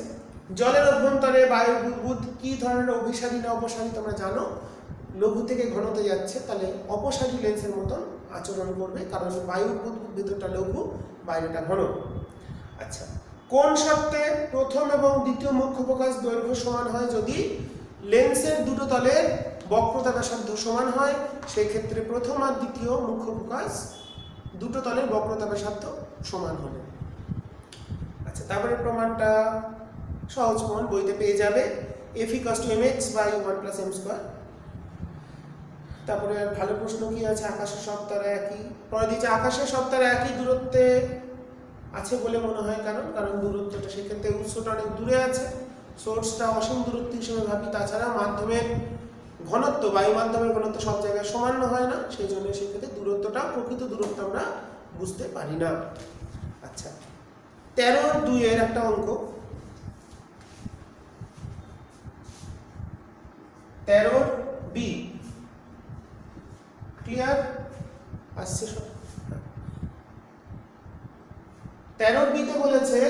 জলের অভ্যন্তরে বায়ুর বুদবুদ কি ধরনের অভিসারী না অপসারী তোমরা জানো? লঘু থেকে ঘনতে যাচ্ছে, তাহলে অপসারী লেন্সের মতন আচরণ করবে, কারণ বায়ুর বুদবুদ ভেতরটা লঘু, বাইরেটা ঘন। আচ্ছা, কোন শর্তে প্রথম এবং দ্বিতীয় মুখ্য ফোকাস দৈর্ঘ্য সমান হয়? যদি লেন্সের দুটো তলের বক্রতা ব্যাসার্ধ সমান হয়, সেই ক্ষেত্রে প্রথম আর দ্বিতীয় মুখ্য ফোকাস দুটো তলের বক্রতা ব্যাসার্ধ সমান হলে। আচ্ছা, তারপরে প্রমাণটা সহজ প্রমাণ, বইতে পেয়ে যাবে, f = mx/1 + m²। তারপরে আর ভালো প্রশ্ন কি আছে, আকাশের সব তারা একই, পরে দিচ্ছে আকাশের সব তারা একই দূরত্বে আছে বলে মনে হয়, কারণ দূরত্বটা সেক্ষেত্রে উৎসটা অনেক দূরে আছে, সোর্সটা অসীম দূরত্ব হিসেবে ভাবি, তাছাড়া মাধ্যমের ঘনত্ব, বায়ু মাধ্যমের ঘনত্ব সব জায়গায় সমান হয় না, সেই জন্য সেক্ষেত্রে দূরত্বটা প্রকৃত দূরত্ব আমরা বুঝতে পারি না। আচ্ছা, 13-2 একটা অঙ্ক, 13B ক্লিয়ার আসছে সব? 13B তে বলেছে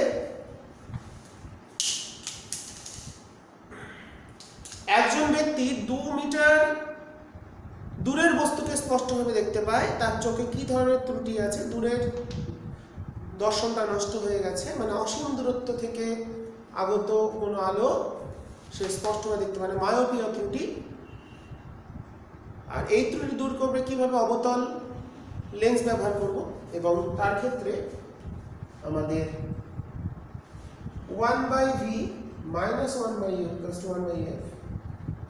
একজন ব্যক্তি 2 মিটার দূরের বস্তুকে স্পষ্টভাবে দেখতে পায়, তার চোখে কি ধরনের ত্রুটি আছে, দূরের দর্শনটা নষ্ট হয়ে গেছে, মানে অসীম দূরত্ব থেকে আগত কোনো আলো সে স্পষ্টভাবে দেখতে পারে, মায়োপিয়া ত্রুটি। আর এই ত্রুটি দূর করবে কিভাবে, অবতল লেন্স ব্যবহার করব, এবং তার ক্ষেত্রে আমাদের 1/v - 1/f = 1/f।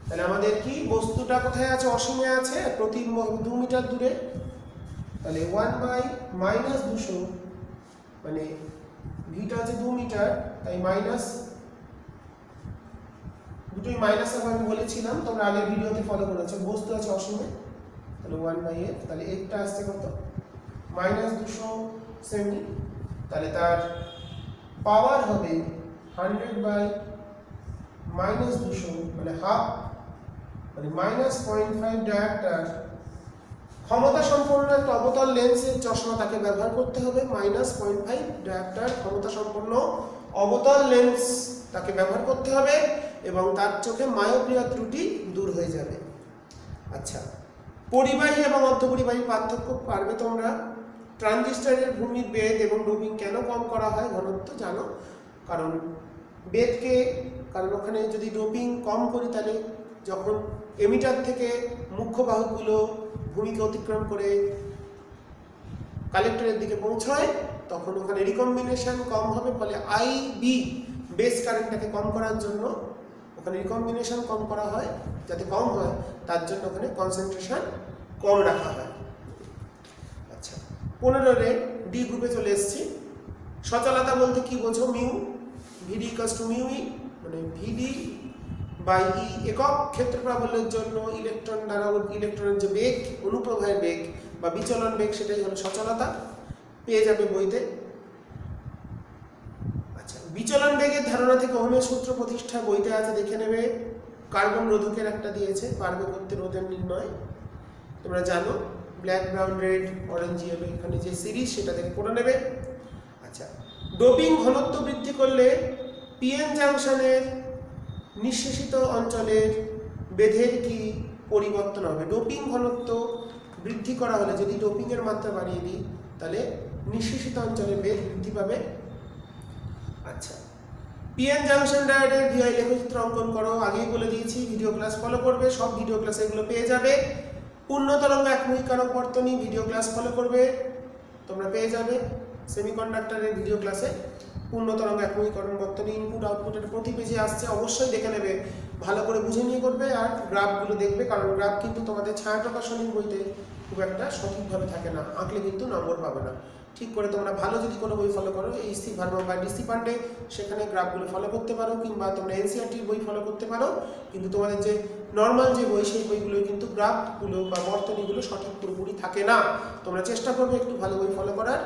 তাহলে আমাদের কি বস্তুটা কোথায় আছে, অসীমে আছে, প্রতি 2 মিটার দূরে, তাহলে 1/-200 মানে ভিটা আছে 2 মিটার, তাই মাইনাস, দুটোই মাইনাস আমি বলেছিলাম, তোমরা আগের ভিডিওতে ফলো করেছো, বস্তু আছে অসীমে, তাহলে 1/f, তাহলে একটা আসছে কত, -200 সেমি, তাহলে তার পাওয়ার হবে 100/-200 মানে হাফ, মানে -0.5 ডায়াপ্টার। ক্ষমতা সম্পন্ন একটা অবতল লেন্সের চশমা তাকে ব্যবহার করতে হবে, -0.5 ডায়াপ্টার ক্ষমতা সম্পন্ন অবতল লেন্স তাকে ব্যবহার করতে হবে, এবং তার চোখে মায়োপিয়া ত্রুটি দূর হয়ে যাবে। আচ্ছা, পরিবাহী এবং অর্ধপরিবাহী পার্থক্য পারবে তোমরা। ট্রানজিস্টরের ভূমির বেধ এবং ডোপিং কেন কম করা হয়, ঘনত্ব জানো, কারণ ওখানে যদি ডোপিং কম করি, তাহলে যখন এমিটার থেকে মুখ্য বাহকগুলো ভূমিকে অতিক্রম করে কালেক্টরের দিকে পৌঁছায়, তখন ওখানে রিকম্বিনেশন কম হবে, ফলে আইবি বেস কারেন্টটাকে কম করার জন্য ওখানে রিকম্বিনেশন কম করা হয়, যাতে কম হয় তার জন্য ওখানে কনসেন্ট্রেশন কম রাখা হয়। আচ্ছা, 15 ডি গ্রুপে চলে এসেছি। সচলতা বলতে কি বোঝো, মিউ, ভিডি = μe, মানে VD/E একক ক্ষেত্র প্রাবল্যের জন্য ইলেকট্রন দ্বারা ইলেকট্রনের যে বেগ, অনুপ্রবাহের বেগ বা বিচলন বেগ, সেটাই হলো সচলতা, পেয়ে যাবে বইতে। আচ্ছা, বিচলন বেগের ধারণা থেকে ওহমের সূত্র প্রতিষ্ঠা বইতে আছে, দেখে নেবে। কার্বন রোধকের একটা দিয়েছে, পারবে করতে রোধের নির্ণয়, তোমরা জানো, black, brown, red, orange, yellow, এখানে যে সিরিজ সেটা থেকে পড়ে নেবে। আচ্ছা, ডোপিং ঘনত্ব বৃদ্ধি করলে পিএন জাংশনের নিঃশেষিত অঞ্চলের বেধের কি পরিবর্তন হবে, ডোপিং ঘনত্ব বৃদ্ধি করা হলে, যদি ডোপিংয়ের মাত্রা বাড়িয়ে দিই, তাহলে নিঃশেষিত অঞ্চলের বেধ বৃদ্ধি পাবে। আচ্ছা, পিএন জাংশন ডায়োডের ভিআই লেখচিত্র অঙ্কন করো, আগেই বলে দিয়েছি, ভিডিও ক্লাস ফলো করবে, সব ভিডিও ক্লাসে এগুলো পেয়ে যাবে। পূর্ণ তরঙ্গ একমুখী কারক বর্তনী, ভিডিও ক্লাস ফলো করবে, তোমরা পেয়ে যাবে। সেমিকন্ডাক্টরের ভিডিও ক্লাসে পূর্ণ তরঙ্গ একমুখী কারক বর্তনী, ইনপুট আউটপুটের প্রতি পেজে আসছে, অবশ্যই দেখে নেবে, ভালো করে বুঝে নিয়ে করবে, আর গ্রাফগুলো দেখবে, কারণ গ্রাফ কিন্তু তোমাদের ছায়া প্রকাশনী বইতে খুব একটা সঠিকভাবে থাকে না, আঁকলে কিন্তু নম্বর পাবে না। ঠিক করে তোমরা ভালো যদি কোনো বই ফলো করো, এইচসি ভার্মা বা ডিসি পান্ডে, সেখানে গ্রাফগুলো ফলো করতে পারো, কিংবা তোমরা এনসিইআরটির বই ফলো করতে পারো, কিন্তু তোমাদের যে নর্মাল যে বই, সেই বইগুলো কিন্তু গ্রাফগুলো বা বর্তনীগুলো সঠিক পুরোপুরি থাকে না। তোমরা চেষ্টা করবে একটু ভালো বই ফলো করার।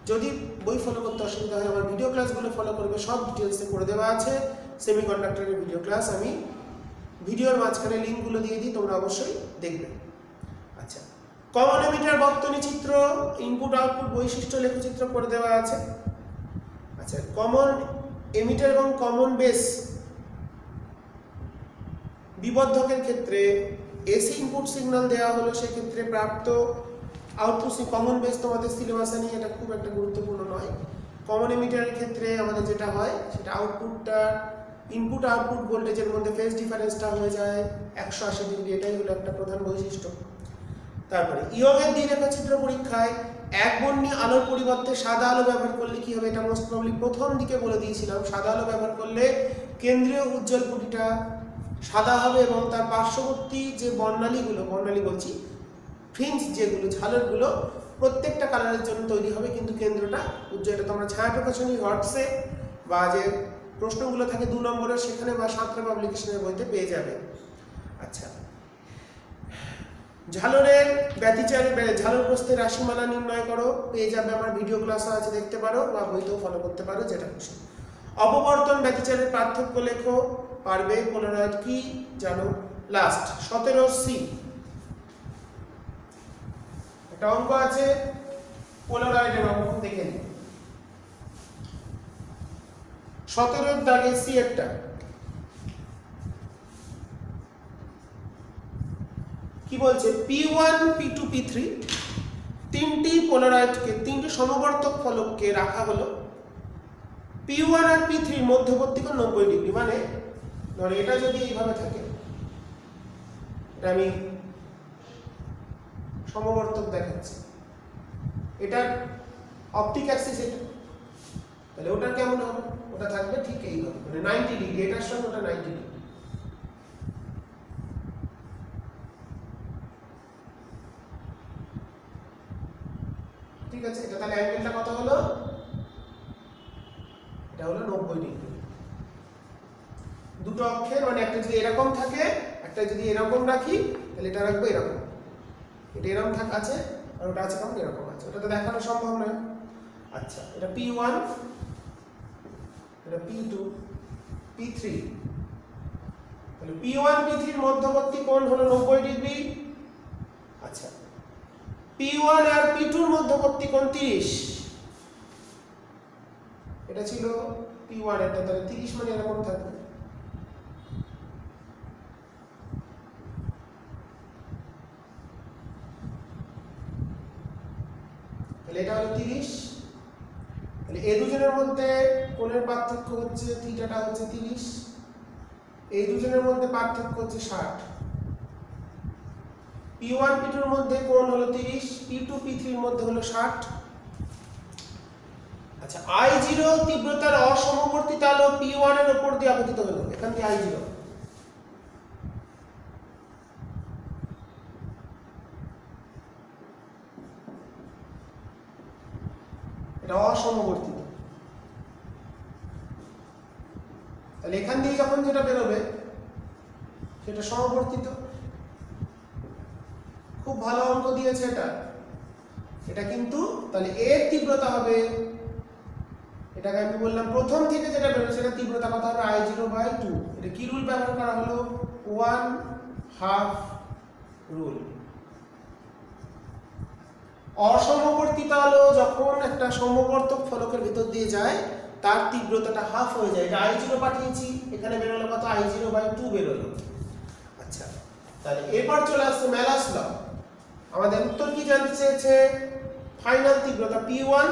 যদি বই ফলো করতে অসুবিধা হয়, আমার ভিডিও ক্লাসগুলো ফলো করবে, সব ডিটেলসে করে দেওয়া আছে। সেমিকন্ডাক্টরের ভিডিও ক্লাস আমি ভিডিওর মাঝখানে লিঙ্কগুলো দিয়ে দিই, তোমরা অবশ্যই দেখবে। আচ্ছা, কমন এমিটার বর্তনী চিত্র, ইনপুট আউটপুট বৈশিষ্ট্য লেখচিত্র করে দেওয়া আছে। আচ্ছা, কমন এমিটার এবং কমন বেস বিবর্ধকের ক্ষেত্রে এসি ইনপুট সিগন্যাল দেওয়া হলো, সেক্ষেত্রে প্রাপ্ত আউটপুট কমন বেস তোমাদের সিলেবাসে নিয়ে এটা খুব একটা গুরুত্বপূর্ণ নয়। কমন এমিটারের ক্ষেত্রে আমাদের যেটা হয়, সেটা আউটপুটটা ইনপুট আউটপুট ভোল্টেজের মধ্যে ফেজ ডিফারেন্সটা হয়ে যায় 180 ডিগ্রি, এটাই হলো একটা প্রধান বৈশিষ্ট্য। তারপরে ইয়ংয়ের দ্বিরেখাচিত্র পরীক্ষায় একবর্ণী আলোর পরিবর্তে সাদা আলো ব্যবহার করলে কি হবে, এটা মোস্ট প্রবলি প্রথম দিকে বলে দিয়েছিলাম। সাদা আলো ব্যবহার করলে কেন্দ্রীয় উজ্জ্বল পুটিটা সাদা হবে এবং তার পার্শ্ববর্তী যে বর্ণালী বলছি ফ্রিঞ্জ যেগুলো ঝালরগুলো প্রত্যেকটা কালারের জন্য তৈরি হবে, কিন্তু কেন্দ্রটা উজ্জ্বল। এটা তোমরা ছায়া প্রকাশনী হটসে বা যে প্রশ্নগুলো থাকে 2 নম্বরের সেখানে বা সাঁতরা পাবলিকেশনের বইতে পেয়ে যাবে। আচ্ছা, ঝালরের ব্যতিচারে ঝালর প্রস্থের রাশিমালা নির্ণয় করো, পেয়ে যাবে, আমার ভিডিও ক্লাসও আছে, দেখতে পারো বা বইতেও ফলো করতে পারো, যেটা খুশি। অপবর্তন ব্যতিচারের পার্থক্য লেখো, পারবে। পোলারয়েড কি জানো? লাস্ট 17C একটা অঙ্ক আছে, পোলারয়েডের অঙ্ক দেখে নিই। 17 দাগে সি একটা কি বলছে, P1 P2 P3 তিনটি পোলারয়েডকে, তিনটি সমবর্তক ফলককে রাখা হলো। P1 আর P3 এর মধ্যবর্তী কোণ 90 ডিগ্রি। মানে ধরো এটা যদি এইভাবে থাকে, এটা আমি সমবর্তক দেখাচ্ছি, এটা অপটিক অ্যাক্সিস, এটা তাহলে ওটা কেমন হবে? ওটা থাকবে ঠিক এইভাবে, মানে 90 ডিগ্রি, এটার সঙ্গে ওটা 90 ডিগ্রি। ঠিক আছে, এটা তাহলে অ্যাঙ্গেলটা কত হলো? এটা হলো 90 ডিগ্রি। দুটো অক্ষের, মানে একটা যদি এরকম থাকে, একটা যদি এরকম রাখি, তাহলে এটা রাখবো এরকম, এটা এরকম আছে আর ওটা আছে কেমন এরকম আছে, ওটা তো দেখানো সম্ভব নয়। আচ্ছা, এটা P1, এটা P2 P3, তাহলে P1 P3 এর মধ্যবর্তী কোণ হলো 90 ডিগ্রি। আচ্ছা, P1 আর P2 এর মধ্যবর্তী কোণ 30, এটা ছিল P1 এটা, তাহলে 30 মানে এরকম থাকবে। তাহলে এটা হলো 30। তাহলে এই দুজনের মধ্যে কোণের পার্থক্য হচ্ছে, থিটাটা হচ্ছে 30, এই দুজনের মধ্যে পার্থক্য হচ্ছে 60। P1 P2 এর মধ্যে কোণ হলো 30, P2 P3 এর মধ্যে হলো 60। আচ্ছা, I0 তীব্রতার অসমবর্তিত আলো P1 এর উপর দিয়ে আপতিত হলো, এখান থেকে I0, এটা অসমবর্তিত। তাহলে এখান দিয়ে যখন যেটা বেরোবে সেটা সমবর্তিত। খুব ভালো অঙ্ক দিয়েছে এটা। এটা কিন্তু তাহলে এর তীব্রতা হবে, এটাকে আমি বললাম প্রথম থেকে যেটা বেরোবে সেটা তীব্রতা কত হবে? I0/2। এটা কি রুল ব্যবহার করা হলো? 1/2 রুল। অসমবর্তিত আলো যখন একটা সমবর্তক ফলকের ভিতর দিয়ে যায় তার তীব্রতাটা হাফ হয়ে যায়। এটা I0 পাঠিয়েছি, এখানে বেরোলো কত? I0/2 বেরোলো। আচ্ছা, তাহলে এবার চলে আসছে ম্যালাস ল। আমাদের উত্তর কি জানতে চেয়েছে? ফাইনাল তীব্রতা P1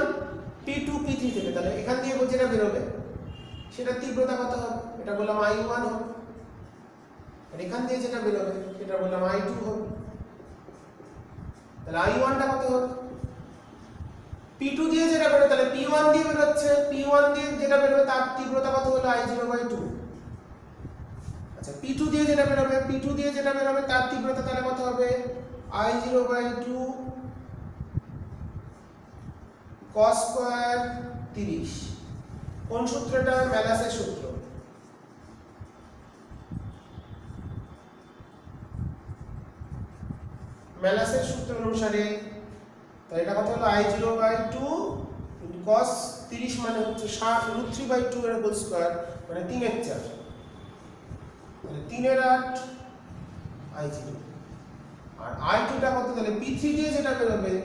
P2 P3 থেকে। তাহলে এখান দিয়ে যেটা বেরোবে সেটা তীব্রতা কত হবে? এটা বললাম I1 হবে, আর এখান দিয়ে যেটা বেরোবে সেটা বললাম I2 হবে। তাহলে I1 টা কত হবে? P2 দিয়ে যেটা বেরোবে, তাহলে P1 দিয়ে বেরোচ্ছে, P1 দিয়ে যেটা বেরোবে তার তীব্রতা কত হলো? I0/2। আচ্ছা, P2 দিয়ে যেটা বেরোবে, P2 দিয়ে যেটা বেরোবে তার তীব্রতা তাহলে কত হবে? I0/2 cos square 30। কোন সূত্রটা? ম্যালাসের সূত্র। ম্যালাসের সূত্র অনুসারে তাহলে এটা কত হলো? I0/2 cos 30 মানে হচ্ছে 3/2 এর হোল স্কয়ার, মানে 3/4, মানে 3/8 I0। আর I2 টা কত? তাহলে P3 দিয়ে যেটা বেরোবে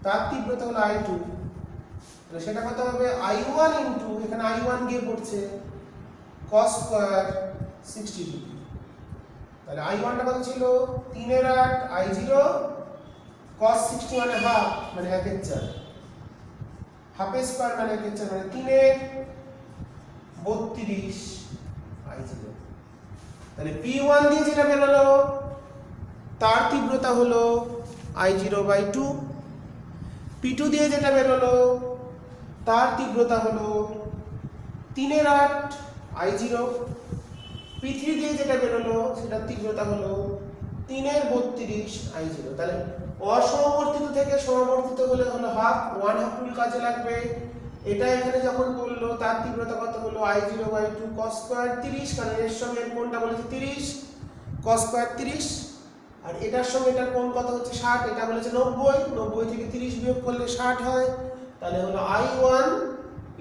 তার তীব্রতা হলো I2, তাহলে সেটা কত হবে? I1 ইনটু, এখানে I1 গিয়ে পড়ছে, cos স্কয়ার 60 ডিগ্রি। তাহলে I1 টা কত ছিল? 3/8 I0 cos 60 মানে হাফ, মানে 1/4, হাফ স্কয়ার মানে 1/4, মানে 3/32 32 I0। তাহলে P1 দিয়ে যেটা বেরোলো তার তীব্রতা হলো I0/2, P2 দিয়ে যেটা বেরোলো তার তীব্রতা হলো 3/8 I0, P3 দিয়ে যেটা বেরোলো সেটার তীব্রতা হলো 3/32 I0। তাহলে অসমবর্তিত থেকে সমবর্তিত হলে হলো হাফ, 1/2 টুল কাজে লাগবে। এটা এখানে যখন বললো তার তীব্রতা কত হলো I0/2 cos স্কয়ার 30, কারণ এর সঙ্গে এর কোণটা বলেছে 30 cos স্কয়ার 30, আর এটার সঙ্গে এটার কোণ কত হচ্ছে 60, এটা বলেছে 90, 90 থেকে 30 বিয়োগ করলে 60 হয়। তাহলে হলো I1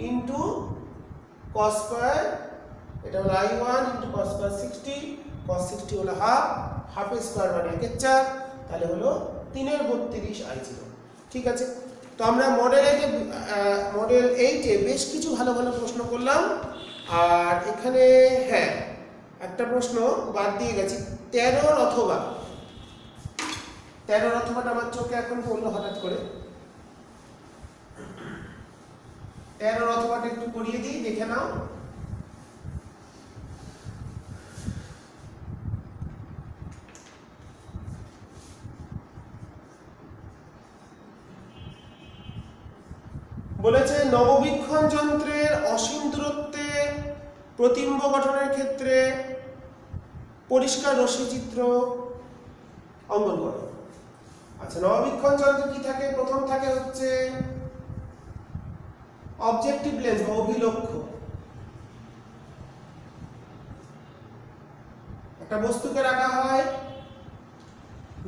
ইনটু cos স্কয়ার, এটা হলো I1 into cos square 60, cos 60 হলো হাফ, হাফের স্কয়ার মানে 1/4, তাহলে হলো 3/32 I0। ঠিক আছে, তো আমরা মডেল 8-এ বেশ কিছু ভালো ভালো প্রশ্ন করলাম। আর এখানে হ্যাঁ একটা প্রশ্ন বাদ দিয়ে গেছি, 13 অথবাটা আমার চোখে এখন পড়লো হঠাৎ করে। 13 অথবাটা একটু করিয়ে দিই, দেখে নাও। বলেছে নববীক্ষণ যন্ত্রের অসীম দূরত্বে প্রতিবিম্ব গঠনের ক্ষেত্রে পরিষ্কার রশ্মিচিত্র অঙ্কন করো। আচ্ছা, নববীক্ষণ যন্ত্রে কি থাকে? প্রথম থাকে হচ্ছে অবজেক্টিভ লেন্স বা অভিলক্ষ্য। একটা বস্তুকে রাখা হয়,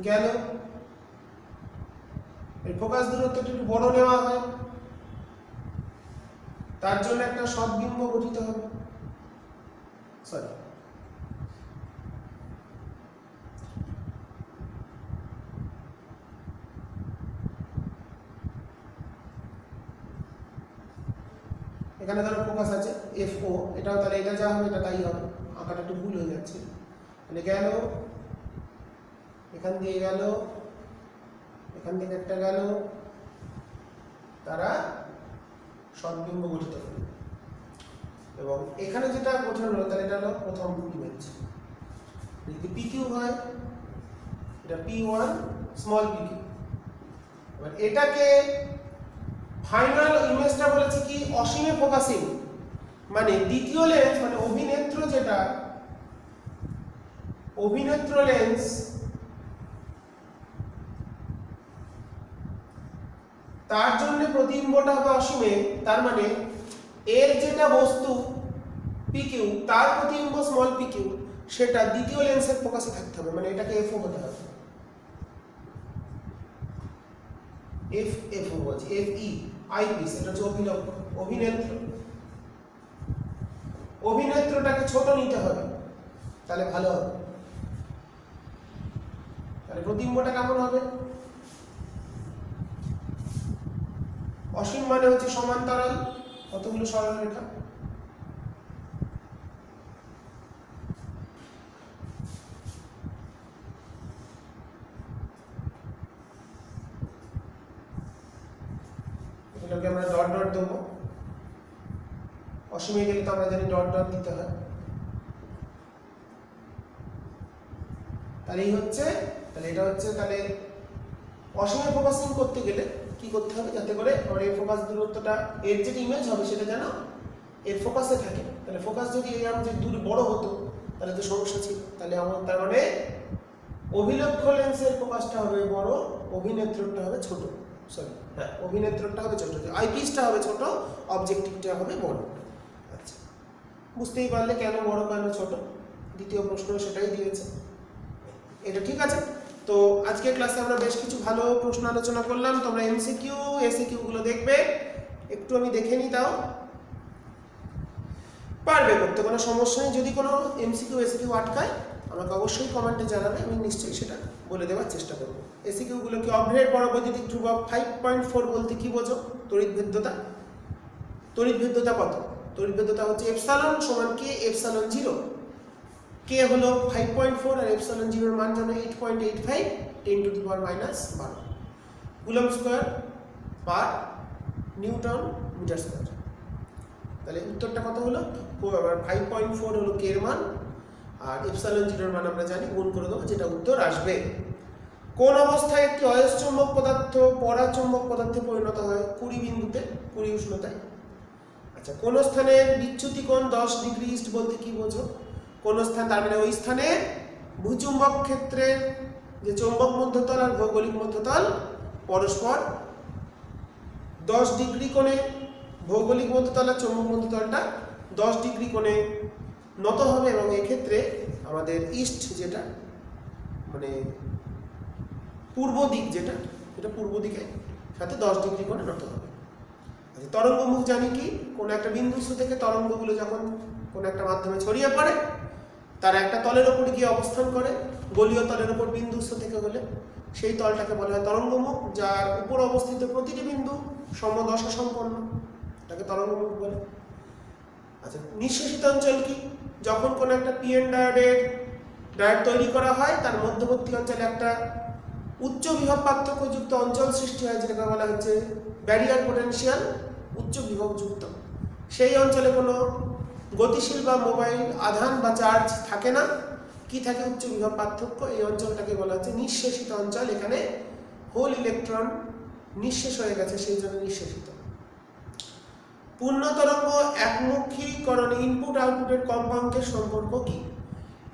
গেল এর ফোকাস দূরত্ব একটু বড় নেওয়া হয়, তার জন্য একটা সদ্বিম্ব গঠিত হবে। সরি, এখানে ধরো ফোকাস আছে FO, এটাও তাহলে এটা যা হবে এটা তাই হবে, আঁকাটা একটু ভুল হয়ে যাচ্ছে। মানে গেল, এখান দিয়ে গেল, এখান থেকে একটা গেল, তারা সদ্বিম্ব গঠিত হবে। এবং এখানে যেটা গঠন হলো তাহলে এটা হলো প্রথম ইমেজ। যদি PQ হয়, এটা P1 স্মল PQ। এবার এটাকে ফাইনাল ইমেজটা বলেছে কি অসীমে ফোকাসিং, মানে দ্বিতীয় লেন্স মানে অভিনেত্র লেন্স তার জন্য প্রতিবিম্বটা হবে অসীমে। তার মানে এর যেটা বস্তু PQ তার প্রতিবিম্ব স্মল PQ সেটা দ্বিতীয় লেন্সের ফোকাসে থাকতে হবে, মানে এটাকে FO হতে হবে। FO বলছি, FE আইপিস, এটা হচ্ছে অভিলক্ষ্য, অভিনেত্রটাকে ছোট নিতে হবে, তাহলে ভালো হবে। তাহলে প্রতিবিম্বটা কেমন হবে? অসীম মানে হচ্ছে সমান্তরাল কতগুলো সরল রেখা, এগুলোকে আমরা ডট ডট দেবো। অসীমে গেলে তো আমরা জানি ডট ডট দিতে হয়। তাহলে এই হচ্ছে, তাহলে এটা হচ্ছে, তাহলে অসীমে ফোকাসিং করতে গেলে কি করতে হবে? যাতে করে আমার এই ফোকাস দূরত্বটা এর যে ইমেজ হবে সেটা যেন এর ফোকাসে থাকে। তাহলে ফোকাস যদি এরকম যে দূরে বড় হতো তাহলে তো সমস্যা ছিল। তাহলে আমার তার মানে অভিলক্ষ্য লেন্সের ফোকাসটা হবে বড়, অভিনেত্রটা হবে ছোট। সরি, হ্যাঁ, অভিনেত্রটা হবে ছোট, আইপিসটা হবে ছোট, অবজেক্টিভটা হবে বড়। আচ্ছা, বুঝতেই পারলে কেন বড় কেন ছোট। দ্বিতীয় প্রশ্ন সেটাই দিয়েছে, এটা ঠিক আছে। তো আজকের ক্লাসে আমরা বেশ কিছু ভালো প্রশ্ন আলোচনা করলাম। তোমরা MCQ ACQ গুলো দেখবে, একটু আমি দেখে নিই, তাও পারবে করতে, কোনো সমস্যা নেই। যদি কোনো MCQ ACQ আটকায় আমাকে অবশ্যই কমেন্টে জানাবে, আমি নিশ্চয়ই সেটা বলে দেওয়ার চেষ্টা করব। ACQ গুলো কি? অভ্রের পরবৈদ্যুতিক ধ্রুবক 5.4 বলতে কি বোঝো? তড়িৎভেদ্যতা। তড়িৎভেদ্যতা কত? তড়িৎভেদ্যতা হচ্ছে এপসালন সমান K এপসালন 0। K হলো 5.4 আর এপসালন 0 এর মান জানো 8.85 10⁻⁻12 coulomb square per newton metre square. তাহলে উত্তরটা কত হলো? 5.4 হলো কে এর মান, আর এপসাইলন জিরোর মান আমরা জানি, গুণ করে দেবো, যেটা উত্তর আসবে। কোন অবস্থায় একটি অয়স্চুম্বক পদার্থ পরাচুম্বক পদার্থে পরিণত হয়? 20 বিন্দুতে, 20 উষ্ণতায়। আচ্ছা, কোন স্থানে বিচ্যুতি কোণ 10 ডিগ্রি ইস্ট বলতে কি বোঝো? কোন স্থান, তার মানে ওই স্থানে ভূচুম্বক ক্ষেত্রের যে চৌম্বক মধ্যতল আর ভৌগোলিক মধ্যতল পরস্পর 10 ডিগ্রি কোণে, ভৌগোলিক মধ্যতল আর চৌম্বক মধ্যতলটা 10 ডিগ্রি কোণে নত হবে, এবং এক্ষেত্রে আমাদের ইস্ট যেটা মানে পূর্ব দিক, যেটা পূর্ব দিকে সাথে 10 ডিগ্রি কোণে নত হবে। আচ্ছা, তরঙ্গমুখ জানি কি? কোনো একটা বিন্দুস্থ থেকে তরঙ্গগুলো যখন কোনো একটা মাধ্যমে ছড়িয়ে পড়ে, তারা একটা তলের ওপর গিয়ে অবস্থান করে, গোলীয় তলের ওপর বিন্দুস্থ থেকে হলে সেই তলটাকে বলা হয় তরঙ্গমুখ, যার উপর অবস্থিত প্রতিটি বিন্দু সমদশা সম্পন্ন, এটাকে তরঙ্গমুখ বলে। আচ্ছা, নিঃশেষিত অঞ্চল কি? যখন কোনো একটা পিএন ডায়োড তৈরি করা হয়, তার মধ্যবর্তী অঞ্চলে একটা উচ্চ বিভব পার্থক্যযুক্ত অঞ্চল সৃষ্টি হয়, যেটাকে বলা হচ্ছে ব্যারিয়ার পোটেনশিয়াল, উচ্চ বিভবযুক্ত। সেই অঞ্চলে কোনো গতিশীল বা মোবাইল আধান বা চার্জ থাকে না, কি থাকে? উচ্চ বিভব পার্থক্য। এই অঞ্চলটাকে বলা হচ্ছে নিঃশেষিত অঞ্চল। এখানে হোল ইলেকট্রন নিঃশেষ হয়ে গেছে, সেই জন্য নিঃশেষিত। পূর্ণ তরঙ্গ একমুখীকরণ ইনপুট আউটপুটের কম্পাঙ্কের সম্পর্ক কি?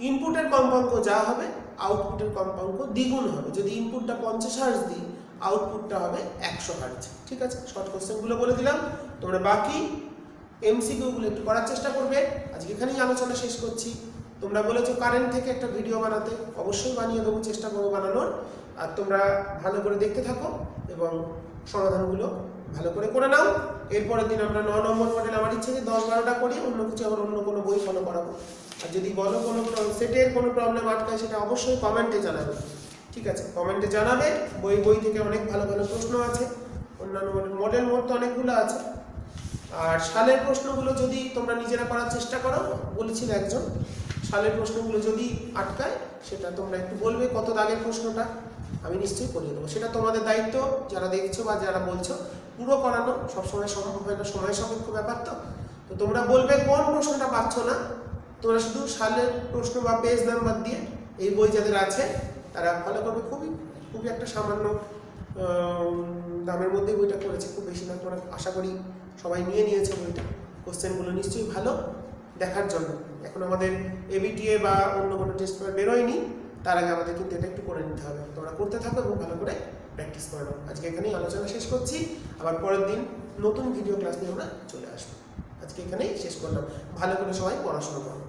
ইনপুটের কম্পাঙ্ক যা হবে, আউটপুটের কম্পাঙ্ক দ্বিগুণ হবে। যদি ইনপুটটা 50 হার্জ দিই, আউটপুটটা হবে 100 হার্জ। ঠিক আছে, শর্ট কোশ্চেনগুলো বলে দিলাম, তোমরা বাকি এমসিকিউগুলো একটু করার চেষ্টা করবে। আজকে এখানেই আলোচনা শেষ করছি। তোমরা বলেছো কারেন্ট থেকে একটা ভিডিও বানাতে, অবশ্যই বানিয়ে দেবো, চেষ্টা করবো বানানোর। আর তোমরা ভালো করে দেখতে থাকো এবং সমাধানগুলো ভালো করে করে নাও। এরপরের দিন আমরা 9 নম্বর মডেল, আমার ইচ্ছে যে 10-12টা করি, অন্য কিছু আবার অন্য কোনো বই ফলো করাবো। আর যদি বলো কোনো সেটের কোনো প্রবলেম আটকায়, সেটা অবশ্যই কমেন্টে জানাবে। ঠিক আছে, কমেন্টে জানাবে। বই থেকে অনেক ভালো ভালো প্রশ্ন আছে, অন্যান্য মডেল মোড তো অনেকগুলো আছে। আর সালের প্রশ্নগুলো যদি তোমরা নিজেরা করার চেষ্টা করো, বলেছিল একজন, সালের প্রশ্নগুলো যদি আটকায়, সেটা তোমরা একটু বলবে কত দাগের প্রশ্নটা, আমি নিশ্চয়ই করিয়ে দেবো। সেটা তোমাদের দায়িত্ব, যারা দেখছো বা যারা বলছো। পুরো করানো সবসময় সম্ভব হয় না, সময় সাপেক্ষ ব্যাপার। তো তোমরা বলবে কোন প্রশ্নটা পাচ্ছ না। তোমরা শুধু সালের প্রশ্ন বা পেজ নাম্বার দিয়ে এই বই যাদের আছে তারা ফলো করবে। খুবই একটা সামান্য দামের মধ্যে বইটা করেছে, খুব বেশি না। তোমরা আশা করি সবাই নিয়েছে বইটা। কোশ্চেনগুলো নিশ্চয়ই ভালো দেখার জন্য। এখন আমাদের এবিটিএ বা অন্য কোনো টেস্ট পেপার বেরোয়নি, তার আগে আমাদের কিন্তু এটা একটু করে নিতে হবে। তোমরা করতে থাকো এবং ভালো করে প্র্যাকটিস করে নাও। আজকে এখানেই আলোচনা শেষ করছি, আবার পরের দিন নতুন ভিডিও ক্লাস নিয়ে আমরা চলে আসবো। আজকে এখানেই শেষ করলাম। ভালো করে সবাই পড়াশোনা করো।